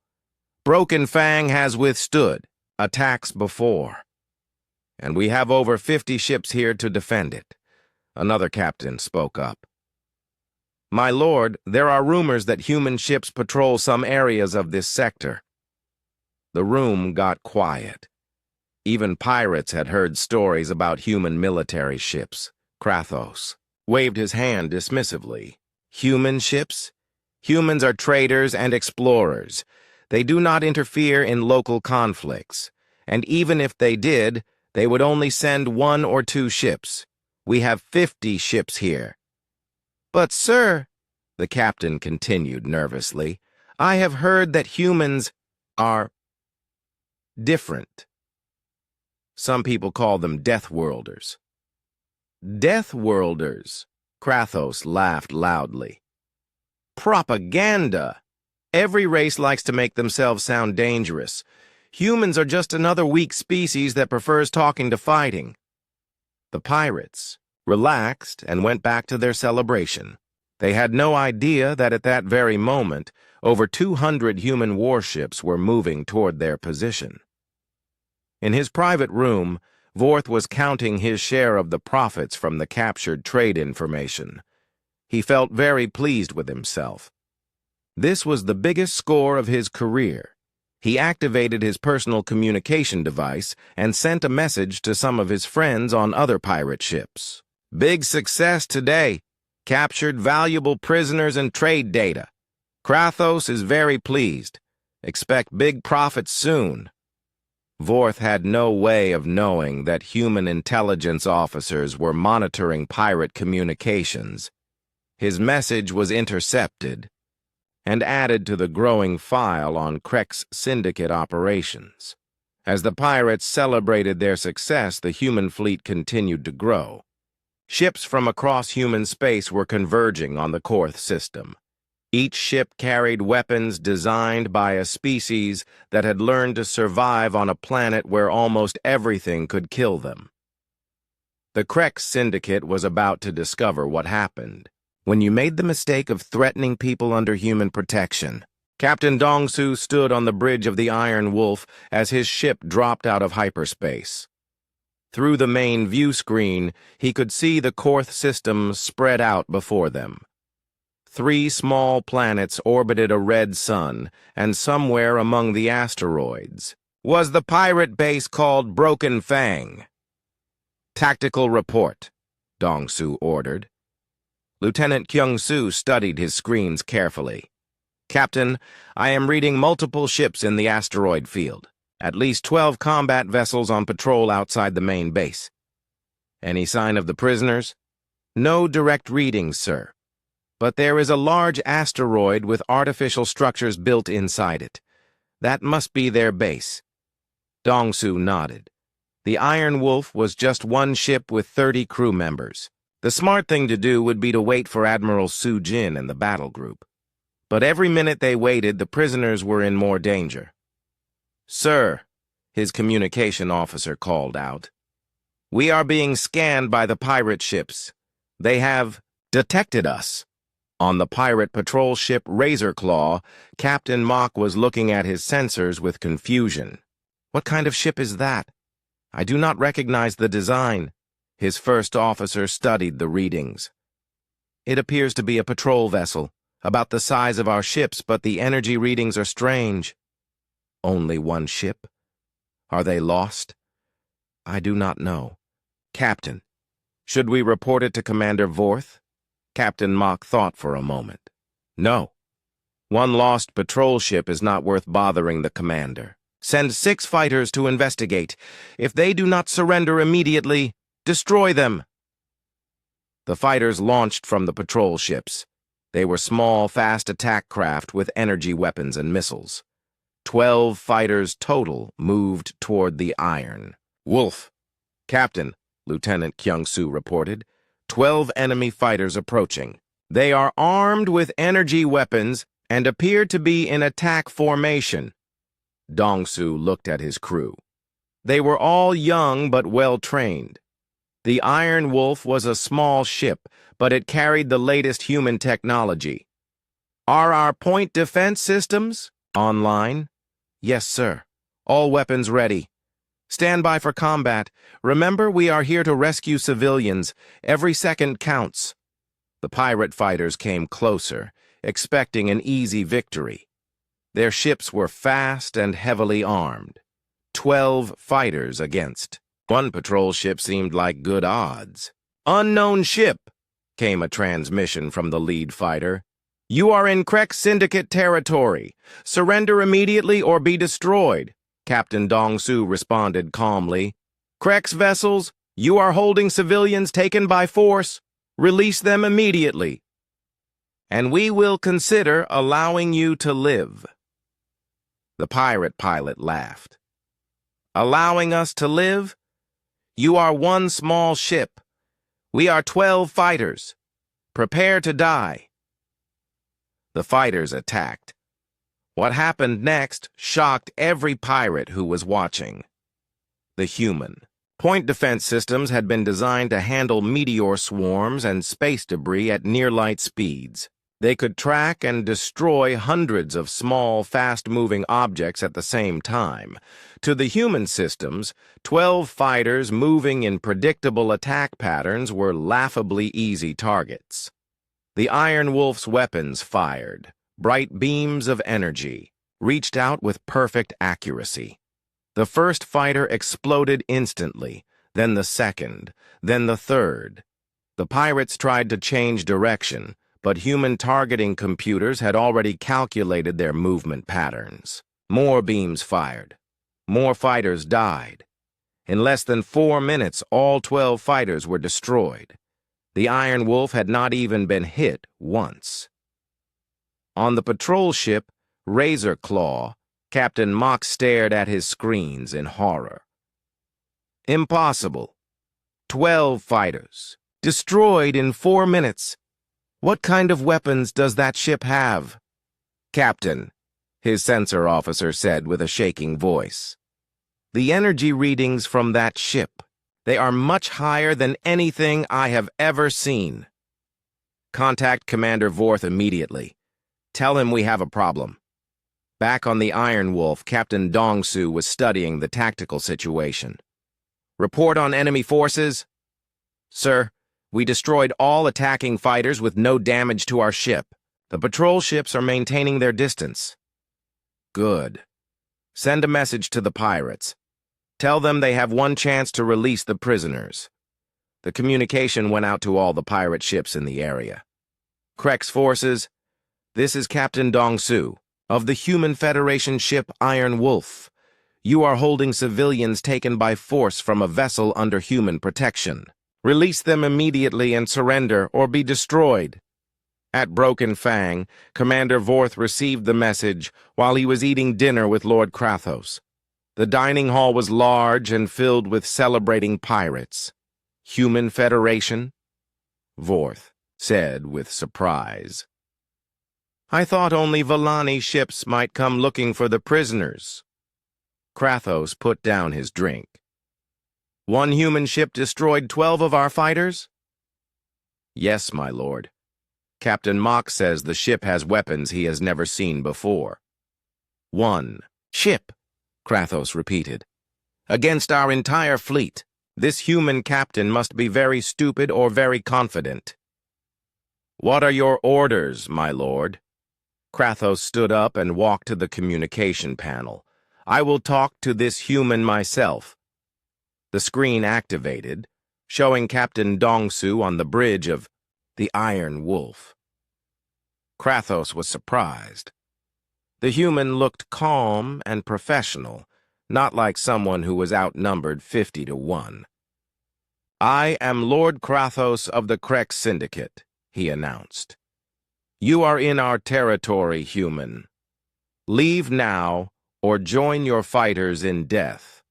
Broken Fang has withstood attacks before, and we have over 50 ships here to defend it." Another captain spoke up. "My lord, there are rumors that human ships patrol some areas of this sector." The room got quiet. Even pirates had heard stories about human military ships. Krathos waved his hand dismissively. "Human ships? Humans are traders and explorers. They do not interfere in local conflicts. And even if they did, they would only send 1 or 2 ships. We have 50 ships here." "But, sir," the captain continued nervously, "I have heard that humans are different. Some people call them deathworlders." "Deathworlders," Krathos laughed loudly. "Propaganda! Every race likes to make themselves sound dangerous. Humans are just another weak species that prefers talking to fighting." The pirates relaxed and went back to their celebration. They had no idea that at that very moment, over 200 human warships were moving toward their position. In his private room, Vorth was counting his share of the profits from the captured trade information. He felt very pleased with himself. This was the biggest score of his career. He activated his personal communication device and sent a message to some of his friends on other pirate ships. "Big success today. Captured valuable prisoners and trade data. Krathos is very pleased. Expect big profits soon." Vorth had no way of knowing that human intelligence officers were monitoring pirate communications. His message was intercepted and added to the growing file on Krex Syndicate operations. As the pirates celebrated their success, the human fleet continued to grow. Ships from across human space were converging on the Korth system. Each ship carried weapons designed by a species that had learned to survive on a planet where almost everything could kill them. The Krex Syndicate was about to discover what happened when you made the mistake of threatening people under human protection. Captain Dongsu stood on the bridge of the Iron Wolf as his ship dropped out of hyperspace. Through the main view screen, he could see the Korth system spread out before them. 3 small planets orbited a red sun, and somewhere among the asteroids was the pirate base called Broken Fang. "Tactical report," Dongsu ordered. Lieutenant Kyung-soo studied his screens carefully. "Captain, I am reading multiple ships in the asteroid field. At least 12 combat vessels on patrol outside the main base. Any sign of the prisoners?" "No direct readings, sir. But there is a large asteroid with artificial structures built inside it. That must be their base." Dongsu nodded. The Iron Wolf was just one ship with 30 crew members. The smart thing to do would be to wait for Admiral Su Jin and the battle group. But every minute they waited, the prisoners were in more danger. "Sir," his communication officer called out, "we are being scanned by the pirate ships. They have detected us." On the pirate patrol ship Razorclaw, Captain Mock was looking at his sensors with confusion. "What kind of ship is that? I do not recognize the design." His first officer studied the readings. "It appears to be a patrol vessel, about the size of our ships, but the energy readings are strange." "Only one ship? Are they lost?" "I do not know." "Captain, should we report it to Commander Vorth?" Captain Mock thought for a moment. "No. One lost patrol ship is not worth bothering the commander. Send 6 fighters to investigate. If they do not surrender immediately, destroy them." The fighters launched from the patrol ships. They were small, fast attack craft with energy weapons and missiles. 12 fighters total moved toward the Iron Wolf. "Captain," Lieutenant Kyung-soo reported, 12 enemy fighters approaching. They are armed with energy weapons and appear to be in attack formation." Dongsu looked at his crew. They were all young but well-trained. The Iron Wolf was a small ship, but it carried the latest human technology. "Are our point defense systems online?" "Yes, sir. All weapons ready. Stand by for combat. Remember, we are here to rescue civilians. Every second counts." The pirate fighters came closer, expecting an easy victory. Their ships were fast and heavily armed. 12 fighters against. One patrol ship seemed like good odds. "Unknown ship," came a transmission from the lead fighter. "You are in Krex Syndicate territory. Surrender immediately or be destroyed." Captain Dongsu responded calmly. "Krex vessels, you are holding civilians taken by force. Release them immediately. And we will consider allowing you to live." The pirate pilot laughed. "Allowing us to live? You are one small ship. We are 12 fighters. Prepare to die." The fighters attacked. What happened next shocked every pirate who was watching. The human. Point defense systems had been designed to handle meteor swarms and space debris at near-light speeds. They could track and destroy hundreds of small, fast-moving objects at the same time. To the human systems, 12 fighters moving in predictable attack patterns were laughably easy targets. The Iron Wolf's weapons fired. Bright beams of energy, reached out with perfect accuracy. The first fighter exploded instantly, then the second, then the third. The pirates tried to change direction, but human targeting computers had already calculated their movement patterns. More beams fired. More fighters died. In less than 4 minutes, all 12 fighters were destroyed. The Iron Wolf had not even been hit once. On the patrol ship, Razorclaw, Captain Mock stared at his screens in horror. "Impossible. 12 fighters. Destroyed in 4 minutes. What kind of weapons does that ship have? Captain, his sensor officer said with a shaking voice. The energy readings from that ship, they are much higher than anything I have ever seen. Contact Commander Vorth immediately. Tell him we have a problem. Back on the Iron Wolf, Captain Dong-Su was studying the tactical situation. Report on enemy forces? Sir, we destroyed all attacking fighters with no damage to our ship. The patrol ships are maintaining their distance. Good. Send a message to the pirates. Tell them they have one chance to release the prisoners. The communication went out to all the pirate ships in the area. Krek's forces, this is Captain Dong-Su of the Human Federation ship Iron Wolf. You are holding civilians taken by force from a vessel under human protection. Release them immediately and surrender or be destroyed. At Broken Fang, Commander Vorth received the message while he was eating dinner with Lord Krathos. The dining hall was large and filled with celebrating pirates. Human Federation? Vorth said with surprise. I thought only Vallani ships might come looking for the prisoners. Krathos put down his drink. One human ship destroyed 12 of our fighters? Yes, my lord. Captain Mock says the ship has weapons he has never seen before. One ship, Krathos repeated. Against our entire fleet. This human captain must be very stupid or very confident. What are your orders, my lord? Krathos stood up and walked to the communication panel. I will talk to this human myself. The screen activated, showing Captain Dong-Su on the bridge of the Iron Wolf. Krathos was surprised. The human looked calm and professional, not like someone who was outnumbered 50-1. I am Lord Krathos of the Krek Syndicate, he announced. You are in our territory, human. Leave now or join your fighters in death.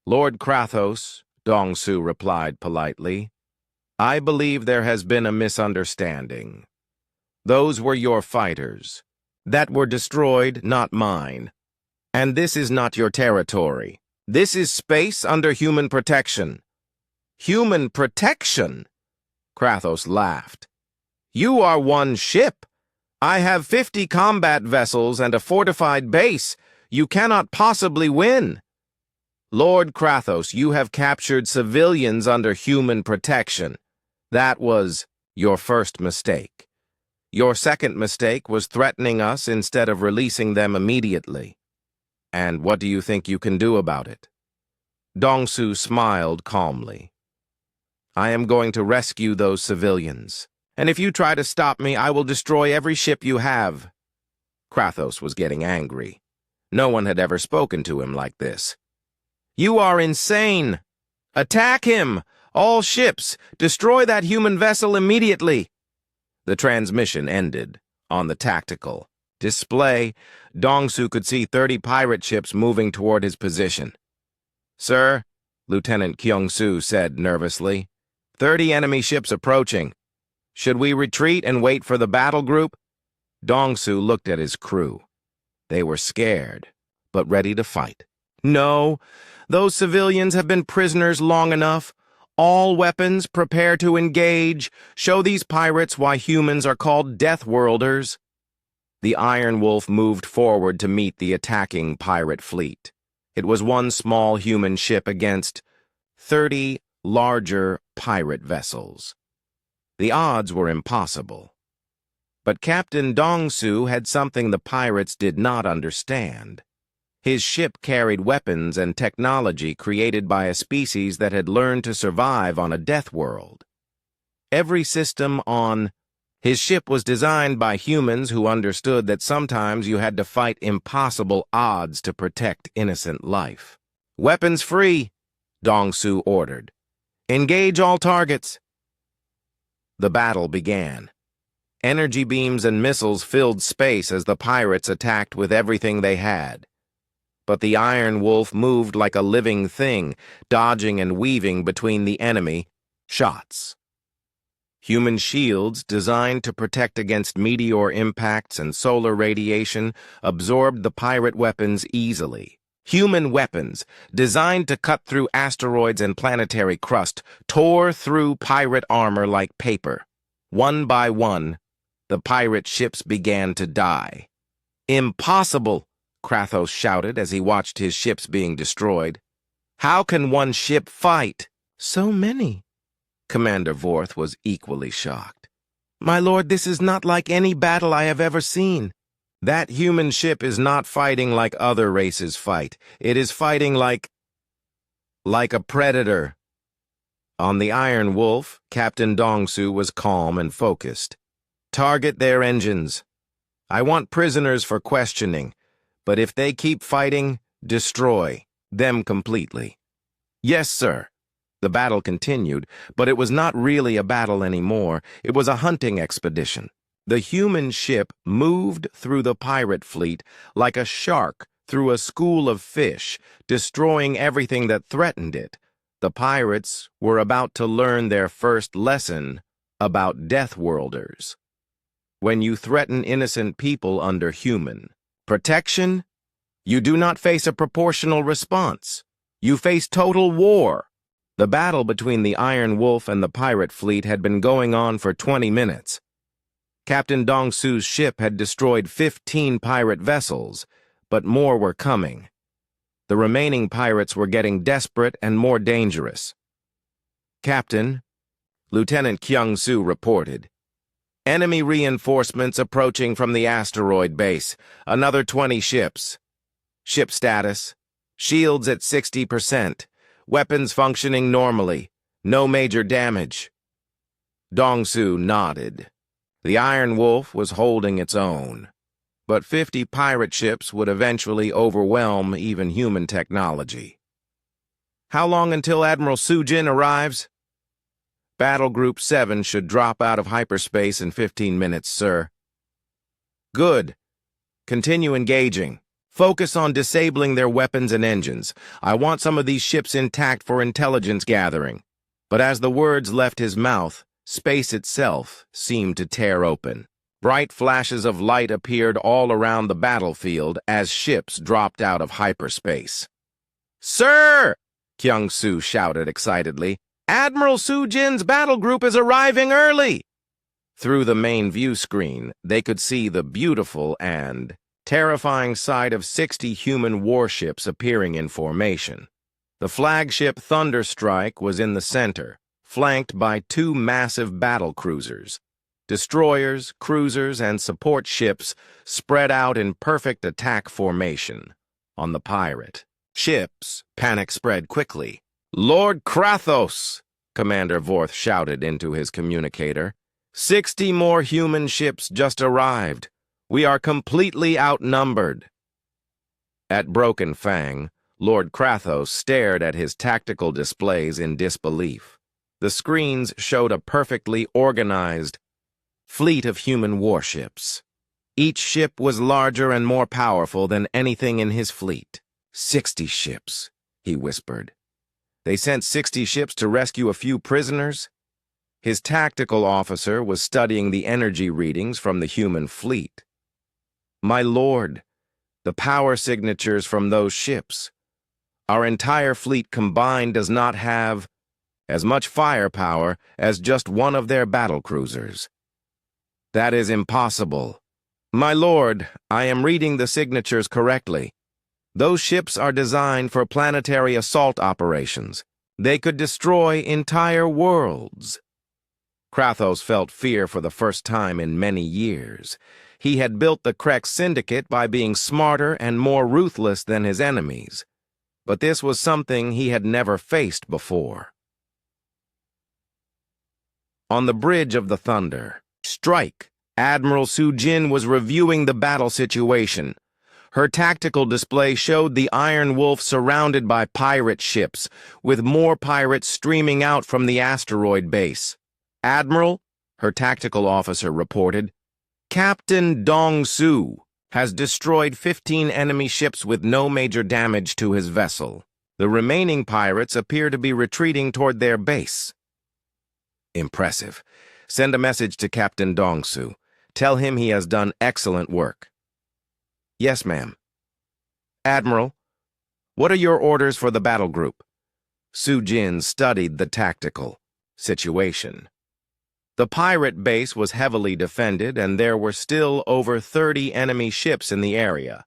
Lord Krathos, Dong-Su replied politely, I believe there has been a misunderstanding. Those were your fighters. That were destroyed, not mine. And this is not your territory. This is space under human protection. Human protection? Krathos laughed. You are one ship. I have 50 combat vessels and a fortified base. You cannot possibly win. Lord Krathos, you have captured civilians under human protection. That was your first mistake. Your second mistake was threatening us instead of releasing them immediately. And what do you think you can do about it? Dong-Su smiled calmly. I am going to rescue those civilians. And if you try to stop me, I will destroy every ship you have. Krathos was getting angry. No one had ever spoken to him like this. You are insane! Attack him! All ships! Destroy that human vessel immediately! The transmission ended. On the tactical display, Dong-Su could see 30 pirate ships moving toward his position. Sir, Lieutenant Kyung-Soo said nervously, 30 enemy ships approaching. Should we retreat and wait for the battle group? Dong-Su looked at his crew. They were scared, but ready to fight. No, those civilians have been prisoners long enough. All weapons, prepare to engage. Show these pirates why humans are called deathworlders. The Iron Wolf moved forward to meet the attacking pirate fleet. It was one small human ship against 30 larger pirate vessels. The odds were impossible. But Captain Dong-Su had something the pirates did not understand. His ship carried weapons and technology created by a species that had learned to survive on a death world. Every system on his ship was designed by humans who understood that sometimes you had to fight impossible odds to protect innocent life. Weapons free, Dong-Su ordered. Engage all targets. The battle began. Energy beams and missiles filled space as the pirates attacked with everything they had. But the Iron Wolf moved like a living thing, dodging and weaving between the enemy shots. Human shields designed to protect against meteor impacts and solar radiation absorbed the pirate weapons easily. Human weapons, designed to cut through asteroids and planetary crust, tore through pirate armor like paper. One by one, the pirate ships began to die. "Impossible!" Krathos shouted as he watched his ships being destroyed. "How can one ship fight?" "So many." Commander Vorth was equally shocked. "My lord, this is not like any battle I have ever seen." "That human ship is not fighting like other races fight. It is fighting like a predator." On the Iron Wolf, Captain Dongsu was calm and focused. "Target their engines. I want prisoners for questioning, but if they keep fighting, destroy them completely." "Yes, sir." The battle continued, but it was not really a battle anymore. It was a hunting expedition. The human ship moved through the pirate fleet like a shark through a school of fish, destroying everything that threatened it. The pirates were about to learn their first lesson about Deathworlders. When you threaten innocent people under human protection, you do not face a proportional response. You face total war. The battle between the Iron Wolf and the pirate fleet had been going on for 20 minutes. Captain Dongsu's ship had destroyed 15 pirate vessels, but more were coming. The remaining pirates were getting desperate and more dangerous. "Captain," Lieutenant Kyung-soo reported, "enemy reinforcements approaching from the asteroid base. Another 20 ships. Ship status: shields at 60%. Weapons functioning normally. No major damage." Dongsu nodded. The Iron Wolf was holding its own, but 50 pirate ships would eventually overwhelm even human technology. "How long until Admiral Sujin arrives?" "Battle Group 7 should drop out of hyperspace in 15 minutes, sir." "Good. Continue engaging. Focus on disabling their weapons and engines. I want some of these ships intact for intelligence gathering." But as the words left his mouth, space itself seemed to tear open. Bright flashes of light appeared all around the battlefield as ships dropped out of hyperspace. "Sir!" Kyung-soo shouted excitedly. "Admiral Sujin's battle group is arriving early!" Through the main view screen, they could see the beautiful and terrifying sight of 60 human warships appearing in formation. The flagship Thunderstrike was in the center, flanked by 2 massive battle cruisers. Destroyers, cruisers, and support ships spread out in perfect attack formation. On the pirate ships, panic spread quickly. "Lord Krathos!" Commander Vorth shouted into his communicator. 60 more human ships just arrived. We are completely outnumbered." At Broken Fang, Lord Krathos stared at his tactical displays in disbelief. The screens showed a perfectly organized fleet of human warships. Each ship was larger and more powerful than anything in his fleet. 60 ships, he whispered. They sent 60 ships to rescue a few prisoners? His tactical officer was studying the energy readings from the human fleet. "My lord, the power signatures from those ships. Our entire fleet combined does not have as much firepower as just one of their battle cruisers." "That is impossible." "My lord, I am reading the signatures correctly. Those ships are designed for planetary assault operations. They could destroy entire worlds." Krathos felt fear for the first time in many years. He had built the Krex Syndicate by being smarter and more ruthless than his enemies. But this was something he had never faced before. On the bridge of the Thunder Strike, Admiral Sujin was reviewing the battle situation. Her tactical display showed the Iron Wolf surrounded by pirate ships, with more pirates streaming out from the asteroid base. "Admiral," her tactical officer reported, "Captain Dongsu has destroyed 15 enemy ships with no major damage to his vessel. The remaining pirates appear to be retreating toward their base." Impressive. Send a message to Captain Dongsu. Tell him he has done excellent work. Yes, ma'am. Admiral, what are your orders for the battle group? Su Jin studied the tactical situation. The pirate base was heavily defended, and there were still over 30 enemy ships in the area.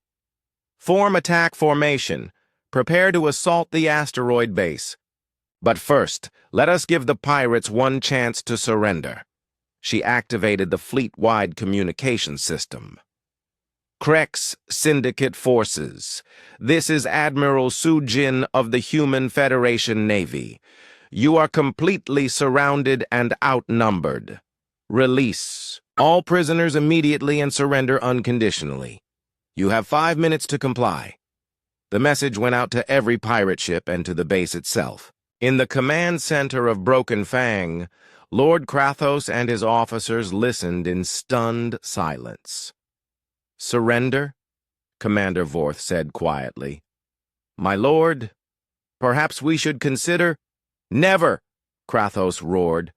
Form attack formation. Prepare to assault the asteroid base. But first, let us give the pirates one chance to surrender. She activated the fleet-wide communication system. Krex Syndicate Forces. This is Admiral Su Jin of the Human Federation Navy. You are completely surrounded and outnumbered. Release all prisoners immediately and surrender unconditionally. You have 5 minutes to comply. The message went out to every pirate ship and to the base itself. In the command center of Broken Fang, Lord Krathos and his officers listened in stunned silence. Surrender? Commander Vorth said quietly. My lord, perhaps we should consider— Never! Krathos roared.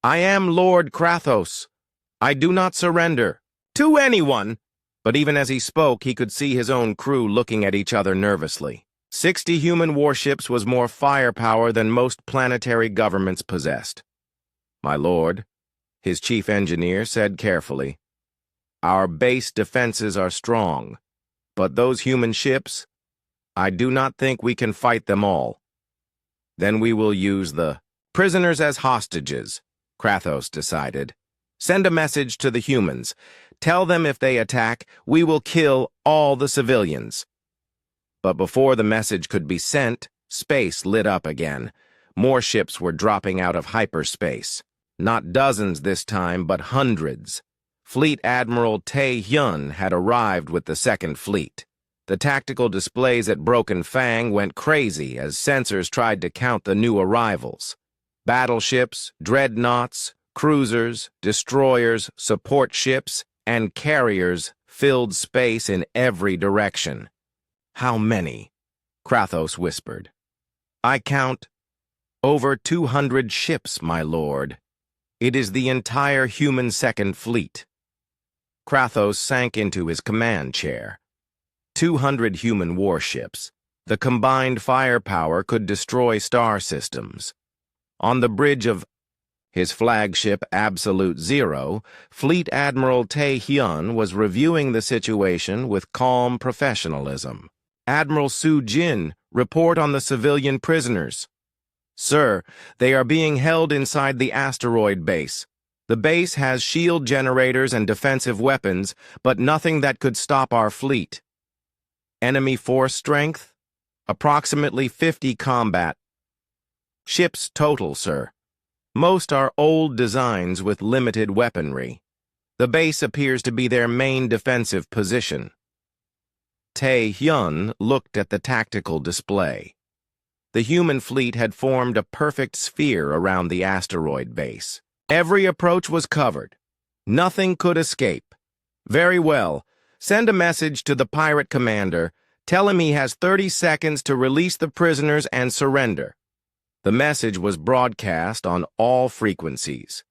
I am Lord Krathos. I do not surrender. To anyone! But even as he spoke, he could see his own crew looking at each other nervously. 60 human warships was more firepower than most planetary governments possessed. My lord, his chief engineer said carefully, our base defenses are strong, but those human ships, I do not think we can fight them all. Then we will use the prisoners as hostages, Krathos decided. Send a message to the humans. Tell them if they attack, we will kill all the civilians. But before the message could be sent, space lit up again. More ships were dropping out of hyperspace. Not dozens this time, but hundreds. Fleet Admiral Tae Hyun had arrived with the Second Fleet. The tactical displays at Broken Fang went crazy as sensors tried to count the new arrivals. Battleships, dreadnoughts, cruisers, destroyers, support ships, and carriers filled space in every direction. How many? Krathos whispered. I count over 200 ships, my lord. It is the entire human Second Fleet. Krathos sank into his command chair. 200 human warships. The combined firepower could destroy star systems. On the bridge of his flagship Absolute Zero, Fleet Admiral Tae Hyun was reviewing the situation with calm professionalism. Admiral Su Jin, report on the civilian prisoners. Sir, they are being held inside the asteroid base. The base has shield generators and defensive weapons, but nothing that could stop our fleet. Enemy force strength? Approximately 50 combat ships total, sir. Most are old designs with limited weaponry. The base appears to be their main defensive position. Tae Hyun looked at the tactical display. The human fleet had formed a perfect sphere around the asteroid base. Every approach was covered. Nothing could escape. Very well. Send a message to the pirate commander. Tell him he has 30 seconds to release the prisoners and surrender. The message was broadcast on all frequencies.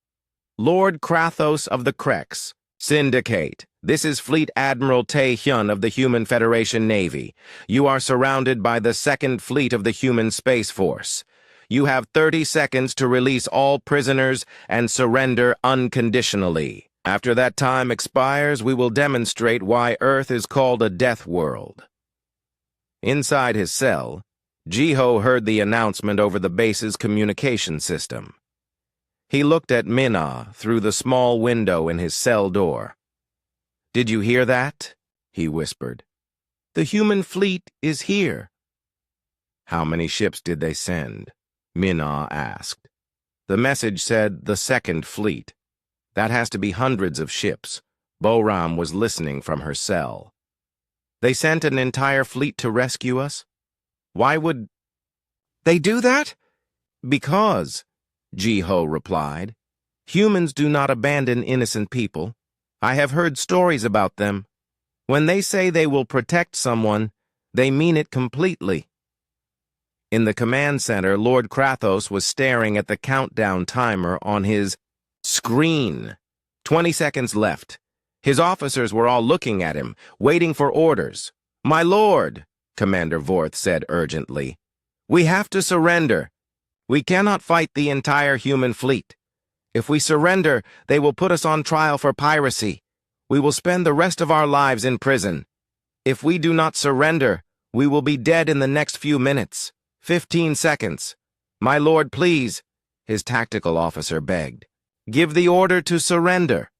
Lord Krathos of the Krex, Syndicate. This is Fleet Admiral Tae Hyun of the Human Federation Navy. You are surrounded by the Second Fleet of the Human Space Force. You have 30 seconds to release all prisoners and surrender unconditionally. After that time expires, we will demonstrate why Earth is called a death world. Inside his cell, Jiho heard the announcement over the base's communication system. He looked at Minna through the small window in his cell door. Did you hear that? He whispered. The human fleet is here. How many ships did they send? Minna asked. The message said the Second Fleet. That has to be hundreds of ships. Boram was listening from her cell. They sent an entire fleet to rescue us? Why would they do that? Because, Jiho replied, humans do not abandon innocent people. I have heard stories about them. When they say they will protect someone, they mean it completely. In the command center, Lord Krathos was staring at the countdown timer on his Screen. 20 seconds left. His officers were all looking at him, waiting for orders. "My lord," Commander Vorth said urgently, "we have to surrender. We cannot fight the entire human fleet. If we surrender, they will put us on trial for piracy. We will spend the rest of our lives in prison. If we do not surrender, we will be dead in the next few minutes. 15 seconds. My lord, please," his tactical officer begged. "Give the order to surrender."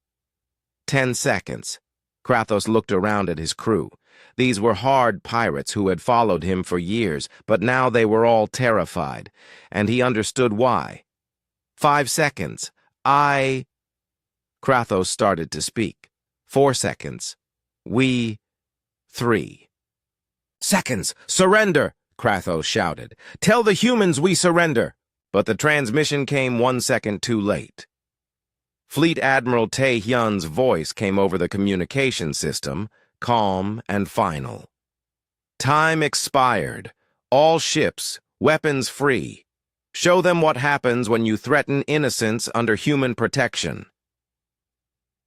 10 seconds. Kratos looked around at his crew. These were hard pirates who had followed him for years, but now they were all terrified, and he understood why. 5 seconds. Kratos started to speak. 4 seconds. 3 seconds. "Surrender!" Kratos shouted. "Tell the humans we surrender!" But the transmission came 1 second too late. Fleet Admiral Tae Hyun's voice came over the communication system, calm and final. "Time expired. All ships, weapons free. Show them what happens when you threaten innocents under human protection."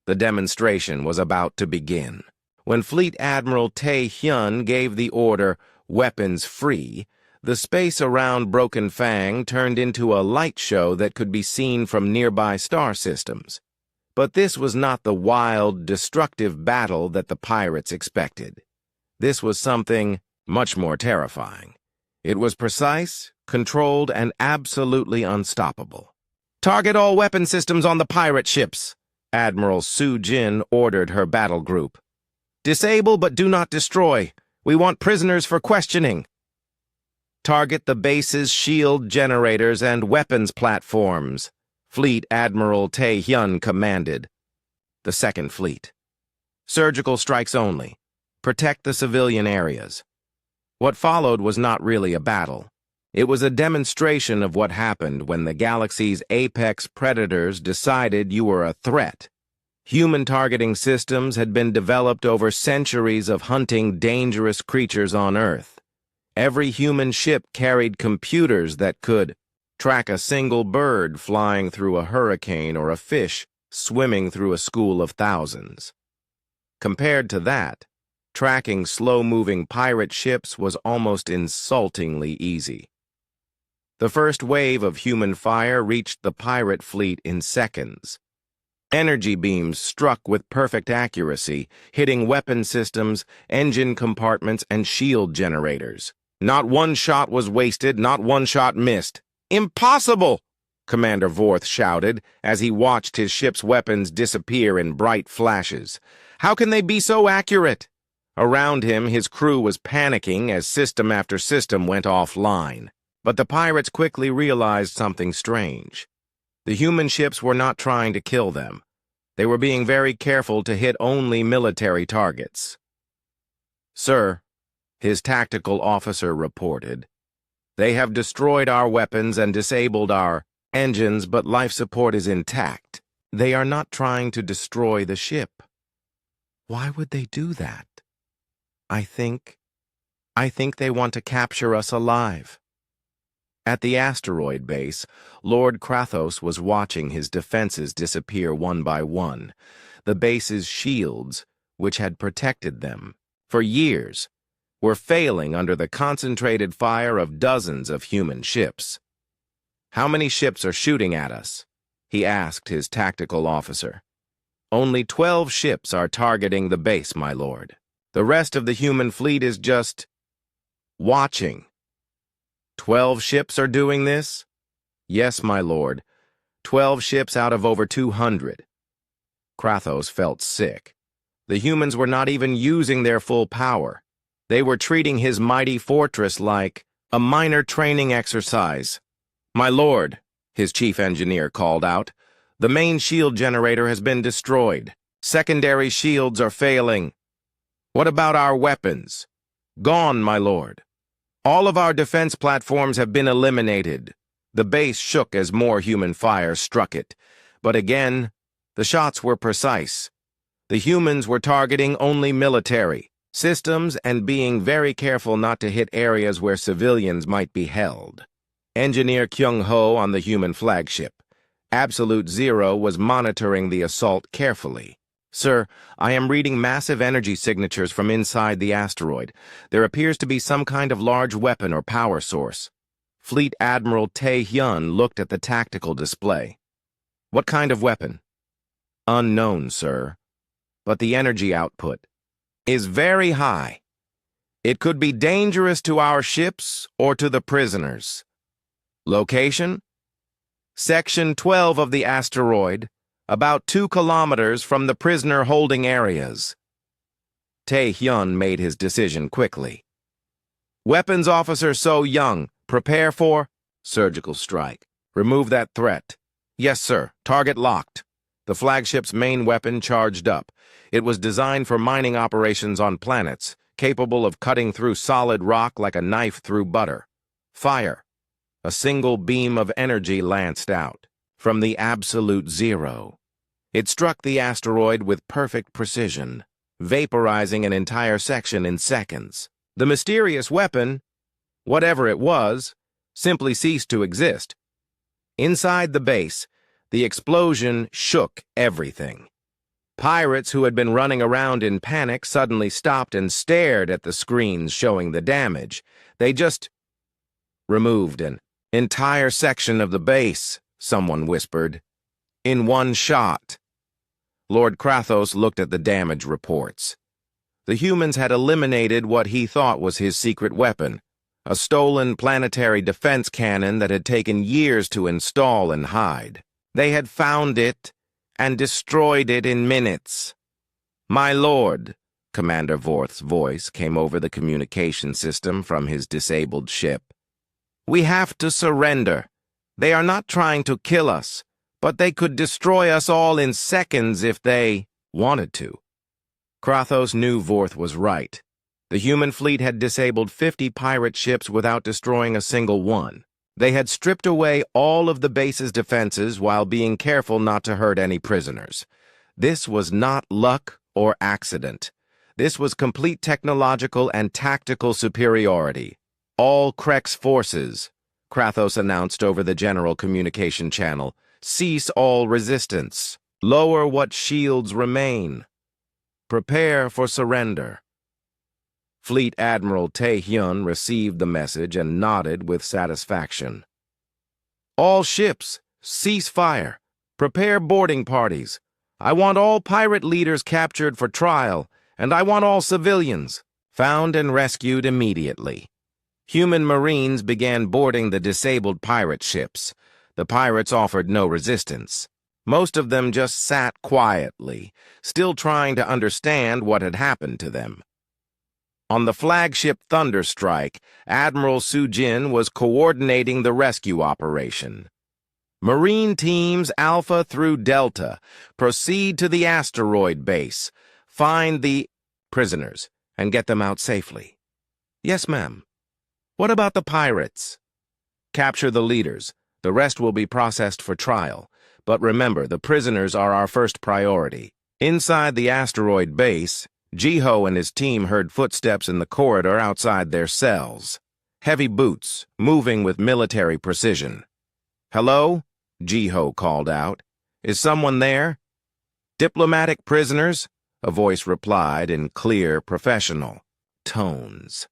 The demonstration was about to begin. When Fleet Admiral Tae Hyun gave the order, "Weapons free," the space around Broken Fang turned into a light show that could be seen from nearby star systems. But this was not the wild, destructive battle that the pirates expected. This was something much more terrifying. It was precise, controlled, and absolutely unstoppable. "Target all weapon systems on the pirate ships," Admiral Su Jin ordered her battle group. "Disable but do not destroy. We want prisoners for questioning. Target the base's shield generators and weapons platforms," Fleet Admiral Tae Hyun commanded. The Second Fleet. "Surgical strikes only. Protect the civilian areas." What followed was not really a battle. It was a demonstration of what happened when the galaxy's apex predators decided you were a threat. Human targeting systems had been developed over centuries of hunting dangerous creatures on Earth. Every human ship carried computers that could track a single bird flying through a hurricane or a fish swimming through a school of thousands. Compared to that, tracking slow-moving pirate ships was almost insultingly easy. The first wave of human fire reached the pirate fleet in seconds. Energy beams struck with perfect accuracy, hitting weapon systems, engine compartments, and shield generators. Not one shot was wasted, not one shot missed. "Impossible!" Commander Vorth shouted as he watched his ship's weapons disappear in bright flashes. "How can they be so accurate?" Around him, his crew was panicking as system after system went offline. But the pirates quickly realized something strange. The human ships were not trying to kill them. They were being very careful to hit only military targets. "Sir," his tactical officer reported, "they have destroyed our weapons and disabled our engines, but life support is intact. They are not trying to destroy the ship." "Why would they do that?" I think they want to capture us alive." At the asteroid base, Lord Kratos was watching his defenses disappear one by one. The base's shields, which had protected them for years, were failing under the concentrated fire of dozens of human ships. "How many ships are shooting at us?" he asked his tactical officer. "Only 12 ships are targeting the base, my lord. The rest of the human fleet is just watching." 12 ships are doing this? "Yes, my lord. 12 ships out of over 200. Kratos felt sick. The humans were not even using their full power. They were treating his mighty fortress like a minor training exercise. "My lord," his chief engineer called out, "the main shield generator has been destroyed. Secondary shields are failing." "What about our weapons?" "Gone, my lord. All of our defense platforms have been eliminated." The base shook as more human fire struck it. But again, the shots were precise. The humans were targeting only military systems and being very careful not to hit areas where civilians might be held. Engineer Kyung-ho on the human flagship. Absolute Zero was monitoring the assault carefully. "Sir, I am reading massive energy signatures from inside the asteroid. There appears to be some kind of large weapon or power source." Fleet Admiral Tae-hyun looked at the tactical display. "What kind of weapon?" "Unknown, sir. But the energy output is very high. It could be dangerous to our ships or to the prisoners." "Location?" "Section 12 of the asteroid, about 2 kilometers from the prisoner-holding areas." Tae-hyun made his decision quickly. "Weapons Officer So Young, prepare for surgical strike. Remove that threat." "Yes, sir. Target locked." The flagship's main weapon charged up. It was designed for mining operations on planets, capable of cutting through solid rock like a knife through butter. "Fire." A single beam of energy lanced out from the Absolute Zero. It struck the asteroid with perfect precision, vaporizing an entire section in seconds. The mysterious weapon, whatever it was, simply ceased to exist. Inside the base, the explosion shook everything. Pirates who had been running around in panic suddenly stopped and stared at the screens showing the damage. They just removed an entire section of the base, someone whispered. "In one shot." Lord Krathos looked at the damage reports. The humans had eliminated what he thought was his secret weapon, a stolen planetary defense cannon that had taken years to install and hide. They had found it and destroyed it in minutes. "My lord," Commander Vorth's voice came over the communication system from his disabled ship. "We have to surrender. They are not trying to kill us, but they could destroy us all in seconds if they wanted to." Krathos knew Vorth was right. The human fleet had disabled 50 pirate ships without destroying a single one. They had stripped away all of the base's defenses while being careful not to hurt any prisoners. This was not luck or accident. This was complete technological and tactical superiority. "All Krex forces," Krathos announced over the general communication channel, "cease all resistance. Lower what shields remain. Prepare for surrender." Fleet Admiral Tae-hyun received the message and nodded with satisfaction. "All ships, cease fire. Prepare boarding parties. I want all pirate leaders captured for trial, and I want all civilians found and rescued immediately." Human Marines began boarding the disabled pirate ships. The pirates offered no resistance. Most of them just sat quietly, still trying to understand what had happened to them. On the flagship Thunderstrike, Admiral Sujin was coordinating the rescue operation. "Marine teams Alpha through Delta, proceed to the asteroid base. Find the prisoners and get them out safely." "Yes, ma'am." "What about the pirates?" "Capture the leaders. The rest will be processed for trial. But remember, the prisoners are our first priority." Inside the asteroid base, Jiho and his team heard footsteps in the corridor outside their cells. Heavy boots, moving with military precision. "Hello?" Jiho called out. "Is someone there?" "Diplomatic prisoners," a voice replied in clear, professional tones.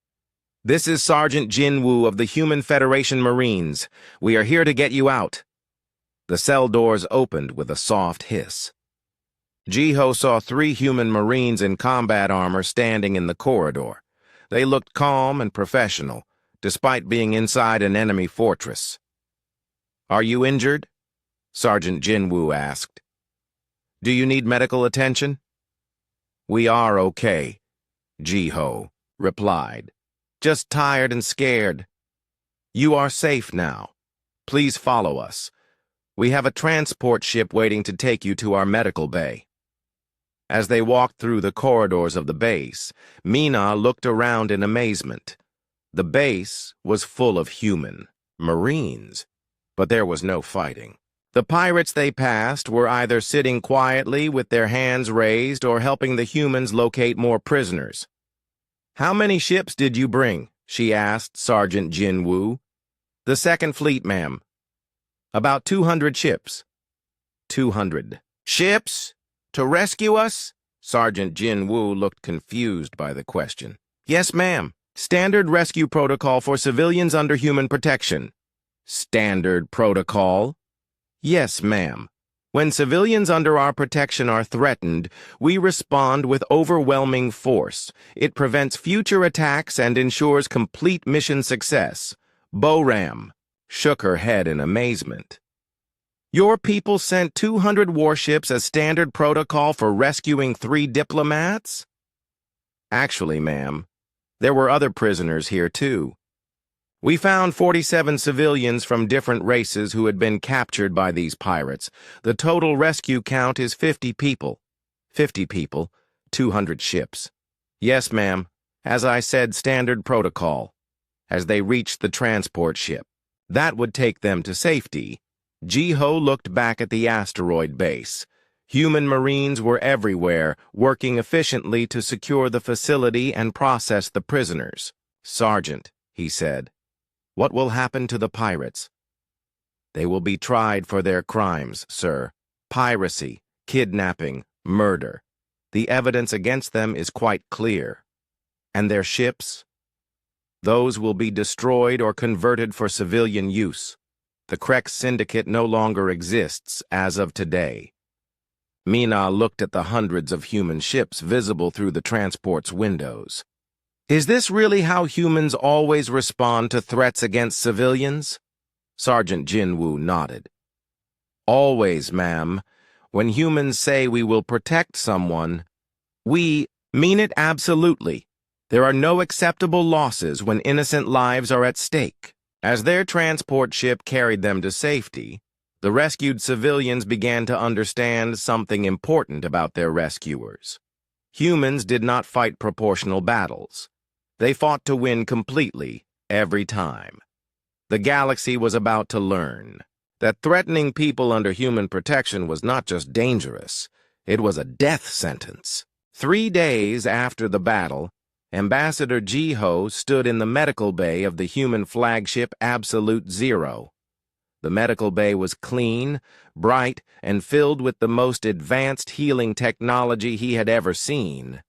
"This is Sergeant Jinwoo of the Human Federation Marines. We are here to get you out." The cell doors opened with a soft hiss. Jiho saw 3 human Marines in combat armor standing in the corridor. They looked calm and professional, despite being inside an enemy fortress. "Are you injured?" Sergeant Jinwoo asked. "Do you need medical attention?" "We are okay," Jiho replied. "Just tired and scared. You are safe now. Please follow us. We have a transport ship waiting to take you to our medical bay." As they walked through the corridors of the base, Mina looked around in amazement. The base was full of human Marines, but there was no fighting. The pirates they passed were either sitting quietly with their hands raised or helping the humans locate more prisoners. "How many ships did you bring?" she asked Sergeant Jinwoo. "The Second Fleet, ma'am." "About 200 ships." 200 ships to rescue us? Sergeant Jin Woo looked confused by the question. Yes, ma'am. Standard rescue protocol for civilians under human protection. Standard protocol? Yes, ma'am. When civilians under our protection are threatened, we respond with overwhelming force. It prevents future attacks and ensures complete mission success. Bo-Ram shook her head in amazement. Your people sent 200 warships as standard protocol for rescuing 3 diplomats? Actually, ma'am, there were other prisoners here too. We found 47 civilians from different races who had been captured by these pirates. The total rescue count is 50 people. 50 people, 200 ships. Yes, ma'am, as I said, standard protocol. As they reached the transport ship, that would take them to safety. Ji-Ho looked back at the asteroid base. Human Marines were everywhere, working efficiently to secure the facility and process the prisoners. Sergeant, he said, what will happen to the pirates? They will be tried for their crimes, sir. Piracy, kidnapping, murder. The evidence against them is quite clear. And their ships? Those will be destroyed or converted for civilian use. The Krex Syndicate no longer exists as of today. Mina looked at the hundreds of human ships visible through the transport's windows. Is this really how humans always respond to threats against civilians? Sergeant Jin Woo nodded. Always, ma'am. When humans say we will protect someone, we mean it absolutely. There are no acceptable losses when innocent lives are at stake. As their transport ship carried them to safety, the rescued civilians began to understand something important about their rescuers. Humans did not fight proportional battles. They fought to win completely, every time. The galaxy was about to learn that threatening people under human protection was not just dangerous, it was a death sentence. 3 days after the battle, Ambassador Ji-Ho stood in the medical bay of the human flagship Absolute Zero. The medical bay was clean, bright, and filled with the most advanced healing technology he had ever seen.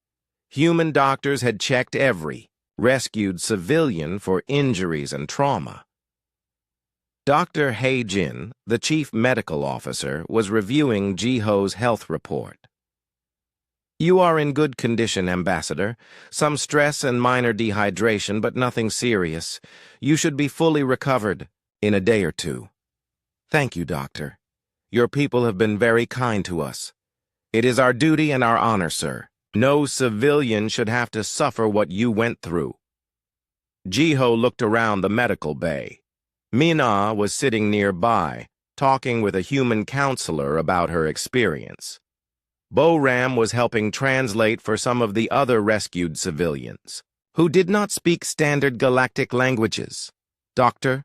Human doctors had checked every rescued civilian for injuries and trauma. Dr. He-Jin, the chief medical officer, was reviewing Ji-Ho's health report. You are in good condition, Ambassador. Some stress and minor dehydration, but nothing serious. You should be fully recovered in a day or 2. Thank you, Doctor. Your people have been very kind to us. It is our duty and our honor, sir. No civilian should have to suffer what you went through. Ji-Ho looked around the medical bay. Mina was sitting nearby, talking with a human counselor about her experience. Bo-Ram was helping translate for some of the other rescued civilians, who did not speak standard galactic languages. Doctor,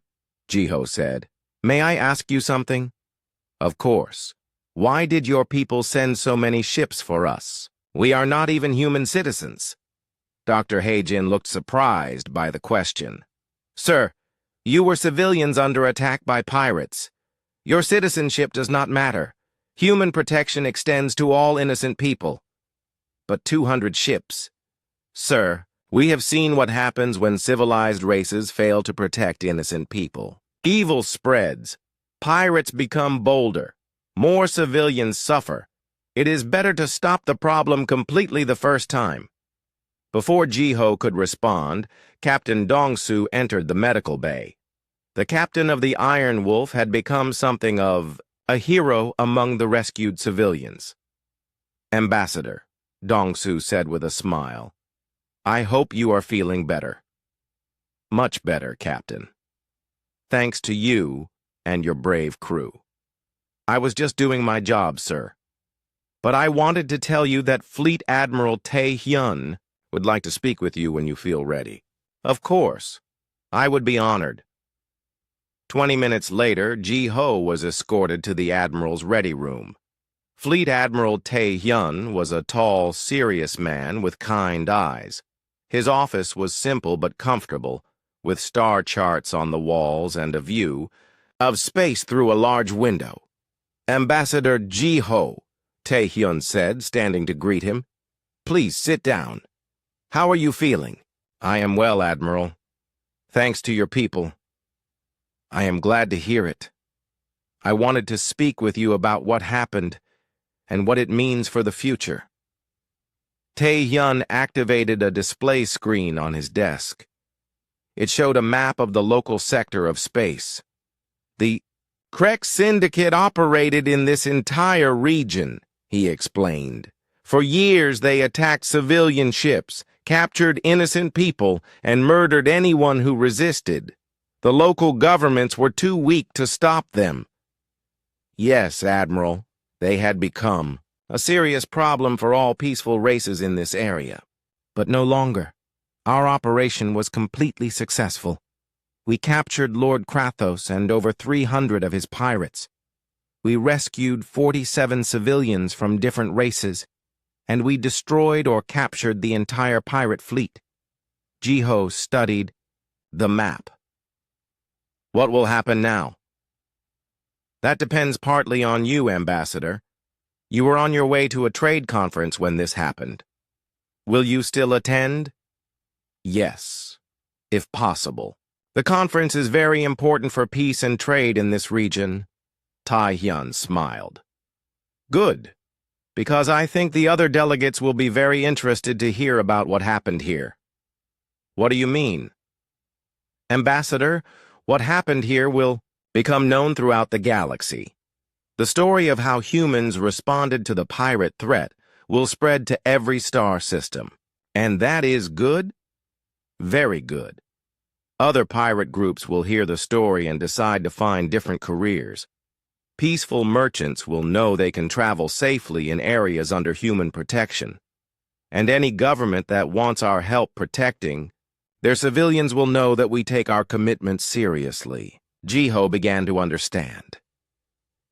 Ji-Ho said, may I ask you something? Of course. Why did your people send so many ships for us? We are not even human citizens. Dr. He-Jin looked surprised by the question. Sir, you were civilians under attack by pirates. Your citizenship does not matter. Human protection extends to all innocent people. But 200 ships. Sir, we have seen what happens when civilized races fail to protect innocent people. Evil spreads. Pirates become bolder. More civilians suffer. It is better to stop the problem completely the first time. Before Ji-Ho could respond, Captain Dong-Su entered the medical bay. The captain of the Iron Wolf had become something of a hero among the rescued civilians. Ambassador, Dong-Su said with a smile, I hope you are feeling better. Much better, Captain. Thanks to you and your brave crew. I was just doing my job, sir. But I wanted to tell you that Fleet Admiral Tae-Hyun would like to speak with you when you feel ready. Of course. I would be honored. 20 minutes later, Ji-Ho was escorted to the Admiral's ready room. Fleet Admiral Tae-Hyun was a tall, serious man with kind eyes. His office was simple but comfortable, with star charts on the walls and a view of space through a large window. Ambassador Ji-ho, Tae-hyun said, standing to greet him. Please sit down. How are you feeling? I am well, Admiral. Thanks to your people. I am glad to hear it. I wanted to speak with you about what happened and what it means for the future. Tae-hyun activated a display screen on his desk. It showed a map of the local sector of space. The Krek Syndicate operated in this entire region, he explained. For years they attacked civilian ships, captured innocent people, and murdered anyone who resisted. The local governments were too weak to stop them. Yes, Admiral, they had become a serious problem for all peaceful races in this area. But no longer. Our operation was completely successful. We captured Lord Krathos and over 300 of his pirates. We rescued 47 civilians from different races, and we destroyed or captured the entire pirate fleet. Ji-ho studied the map. What will happen now? That depends partly on you, Ambassador. You were on your way to a trade conference when this happened. Will you still attend? Yes, if possible. The conference is very important for peace and trade in this region. Tae-hyun smiled. Good, because I think the other delegates will be very interested to hear about what happened here. What do you mean? Ambassador, what happened here will become known throughout the galaxy. The story of how humans responded to the pirate threat will spread to every star system. And that is good? Very good. Other pirate groups will hear the story and decide to find different careers. Peaceful merchants will know they can travel safely in areas under human protection. And any government that wants our help protecting, their civilians will know that we take our commitment seriously. Ji-ho began to understand.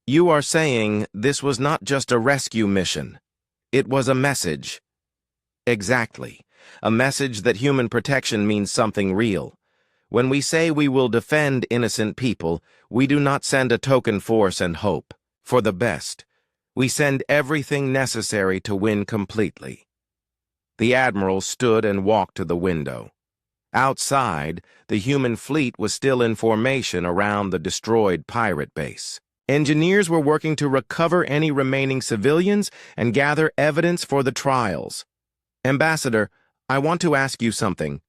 You are saying this was not just a rescue mission. It was a message. Exactly. A message that human protection means something real. When we say we will defend innocent people, we do not send a token force and hope for the best. We send everything necessary to win completely. The Admiral stood and walked to the window. Outside, the human fleet was still in formation around the destroyed pirate base. Engineers were working to recover any remaining civilians and gather evidence for the trials. Ambassador, I want to ask you something.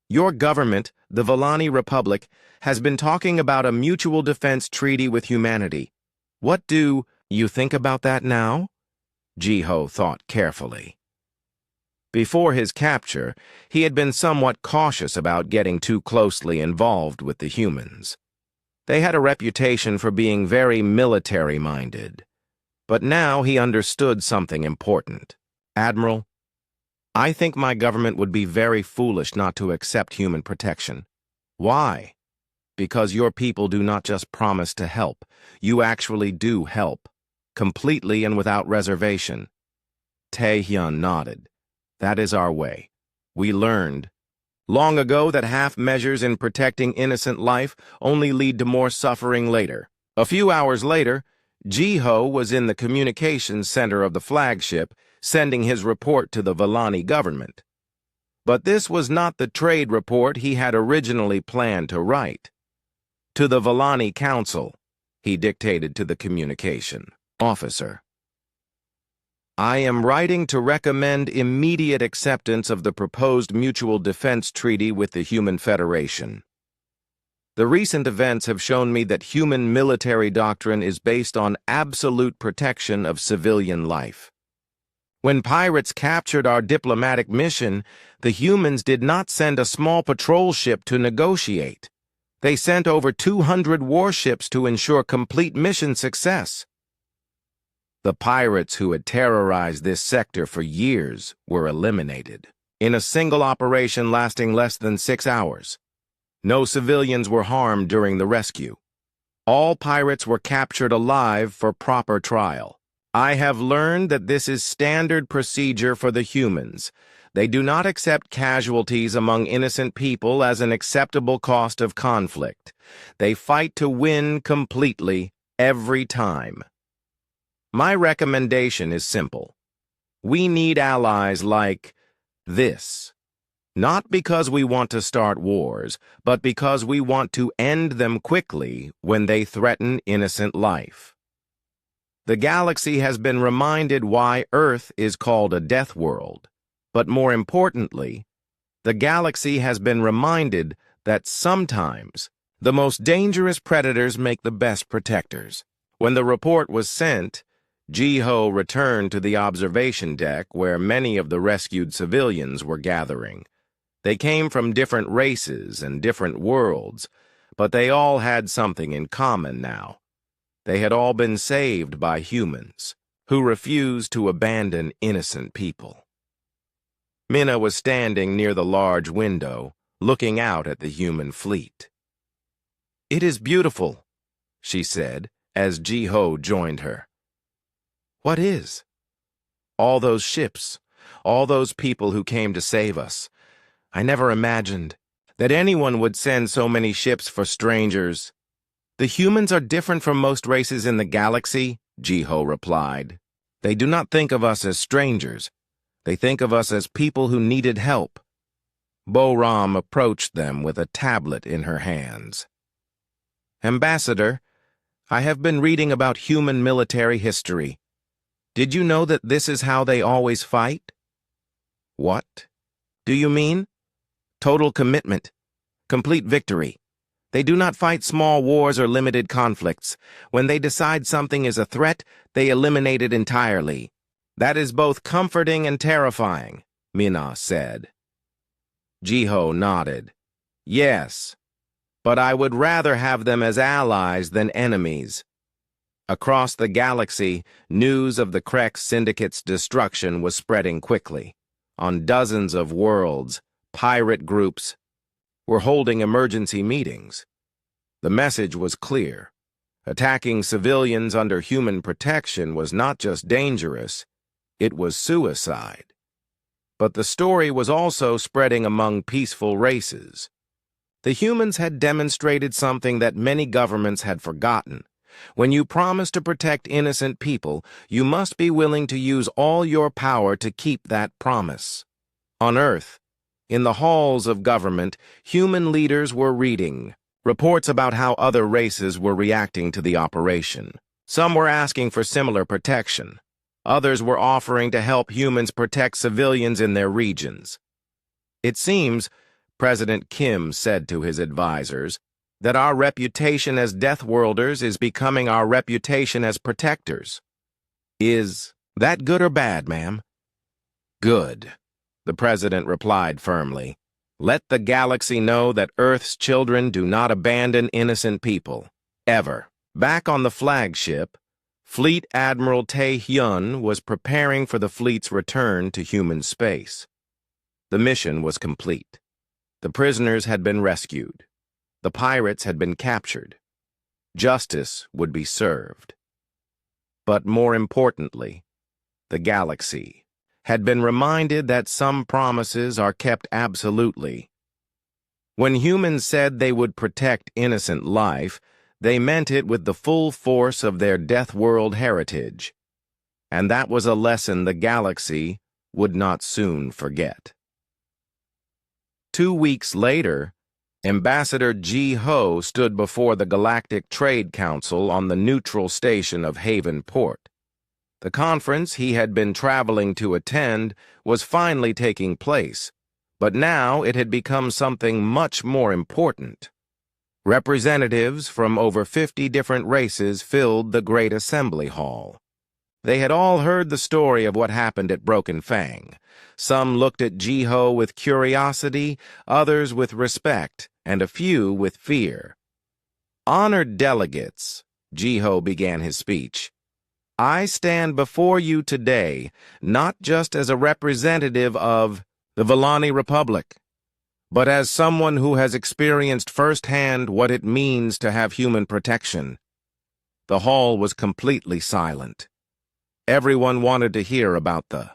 Your government, the Volani Republic, has been talking about a mutual defense treaty with humanity. What do you think about that now? Ji-ho thought carefully. Before his capture, he had been somewhat cautious about getting too closely involved with the humans. They had a reputation for being very military-minded. But now he understood something important. Admiral, I think my government would be very foolish not to accept human protection. Why? Because your people do not just promise to help. You actually do help, completely and without reservation. Tae-hyun nodded. That is our way. We learned long ago that half measures in protecting innocent life only lead to more suffering later. A few hours later, Ji-ho was in the communications center of the flagship, sending his report to the Volani government. But this was not the trade report he had originally planned to write. To the Volani Council, he dictated to the communication officer. I am writing to recommend immediate acceptance of the proposed mutual defense treaty with the Human Federation. The recent events have shown me that human military doctrine is based on absolute protection of civilian life. When pirates captured our diplomatic mission, the humans did not send a small patrol ship to negotiate. They sent over 200 warships to ensure complete mission success. The pirates who had terrorized this sector for years were eliminated in a single operation lasting less than 6 hours. No civilians were harmed during the rescue. All pirates were captured alive for proper trial. I have learned that this is standard procedure for the humans. They do not accept casualties among innocent people as an acceptable cost of conflict. They fight to win completely every time. My recommendation is simple. We need allies like this. Not because we want to start wars, but because we want to end them quickly when they threaten innocent life. The galaxy has been reminded why Earth is called a death world, but more importantly, the galaxy has been reminded that sometimes the most dangerous predators make the best protectors. When the report was sent, Ji-Ho returned to the observation deck where many of the rescued civilians were gathering. They came from different races and different worlds, but they all had something in common now. They had all been saved by humans, who refused to abandon innocent people. Minna was standing near the large window, looking out at the human fleet. "It is beautiful," she said, as Ji-Ho joined her. "What is?" "All those ships, all those people who came to save us. I never imagined that anyone would send so many ships for strangers." "The humans are different from most races in the galaxy," Ji-Ho replied. "They do not think of us as strangers. They think of us as people who needed help." Bo-Ram approached them with a tablet in her hands. "Ambassador, I have been reading about human military history. Did you know that this is how they always fight?" "What do you mean?" "Total commitment. Complete victory. They do not fight small wars or limited conflicts. When they decide something is a threat, they eliminate it entirely. That is both comforting and terrifying," Minna said. Ji-Ho nodded. "Yes, but I would rather have them as allies than enemies." Across the galaxy, news of the Krek Syndicate's destruction was spreading quickly. On dozens of worlds, pirate groups were holding emergency meetings. The message was clear. Attacking civilians under human protection was not just dangerous, it was suicide. But the story was also spreading among peaceful races. The humans had demonstrated something that many governments had forgotten. When you promise to protect innocent people, you must be willing to use all your power to keep that promise. On Earth, in the halls of government, human leaders were reading reports about how other races were reacting to the operation. Some were asking for similar protection. Others were offering to help humans protect civilians in their regions. "It seems," President Kim said to his advisors, "that our reputation as deathworlders is becoming our reputation as protectors." "Is that good or bad, ma'am?" "Good," the president replied firmly. "Let the galaxy know that Earth's children do not abandon innocent people, ever." Back on the flagship, Fleet Admiral Tae-hyun was preparing for the fleet's return to human space. The mission was complete. The prisoners had been rescued. The pirates had been captured. Justice would be served. But more importantly, the galaxy had been reminded that some promises are kept absolutely. When humans said they would protect innocent life, they meant it with the full force of their Deathworld heritage. And that was a lesson the galaxy would not soon forget. 2 weeks later, Ambassador Ji-Ho stood before the Galactic Trade Council on the neutral station of Haven Port. The conference he had been traveling to attend was finally taking place, but now it had become something much more important. Representatives from over 50 different races filled the Great Assembly Hall. They had all heard the story of what happened at Broken Fang. Some looked at Ji-Ho with curiosity, others with respect, and a few with fear. "Honored delegates," Ji-Ho began his speech, "I stand before you today not just as a representative of the Vellani Republic, but as someone who has experienced firsthand what it means to have human protection." The hall was completely silent. Everyone wanted to hear about the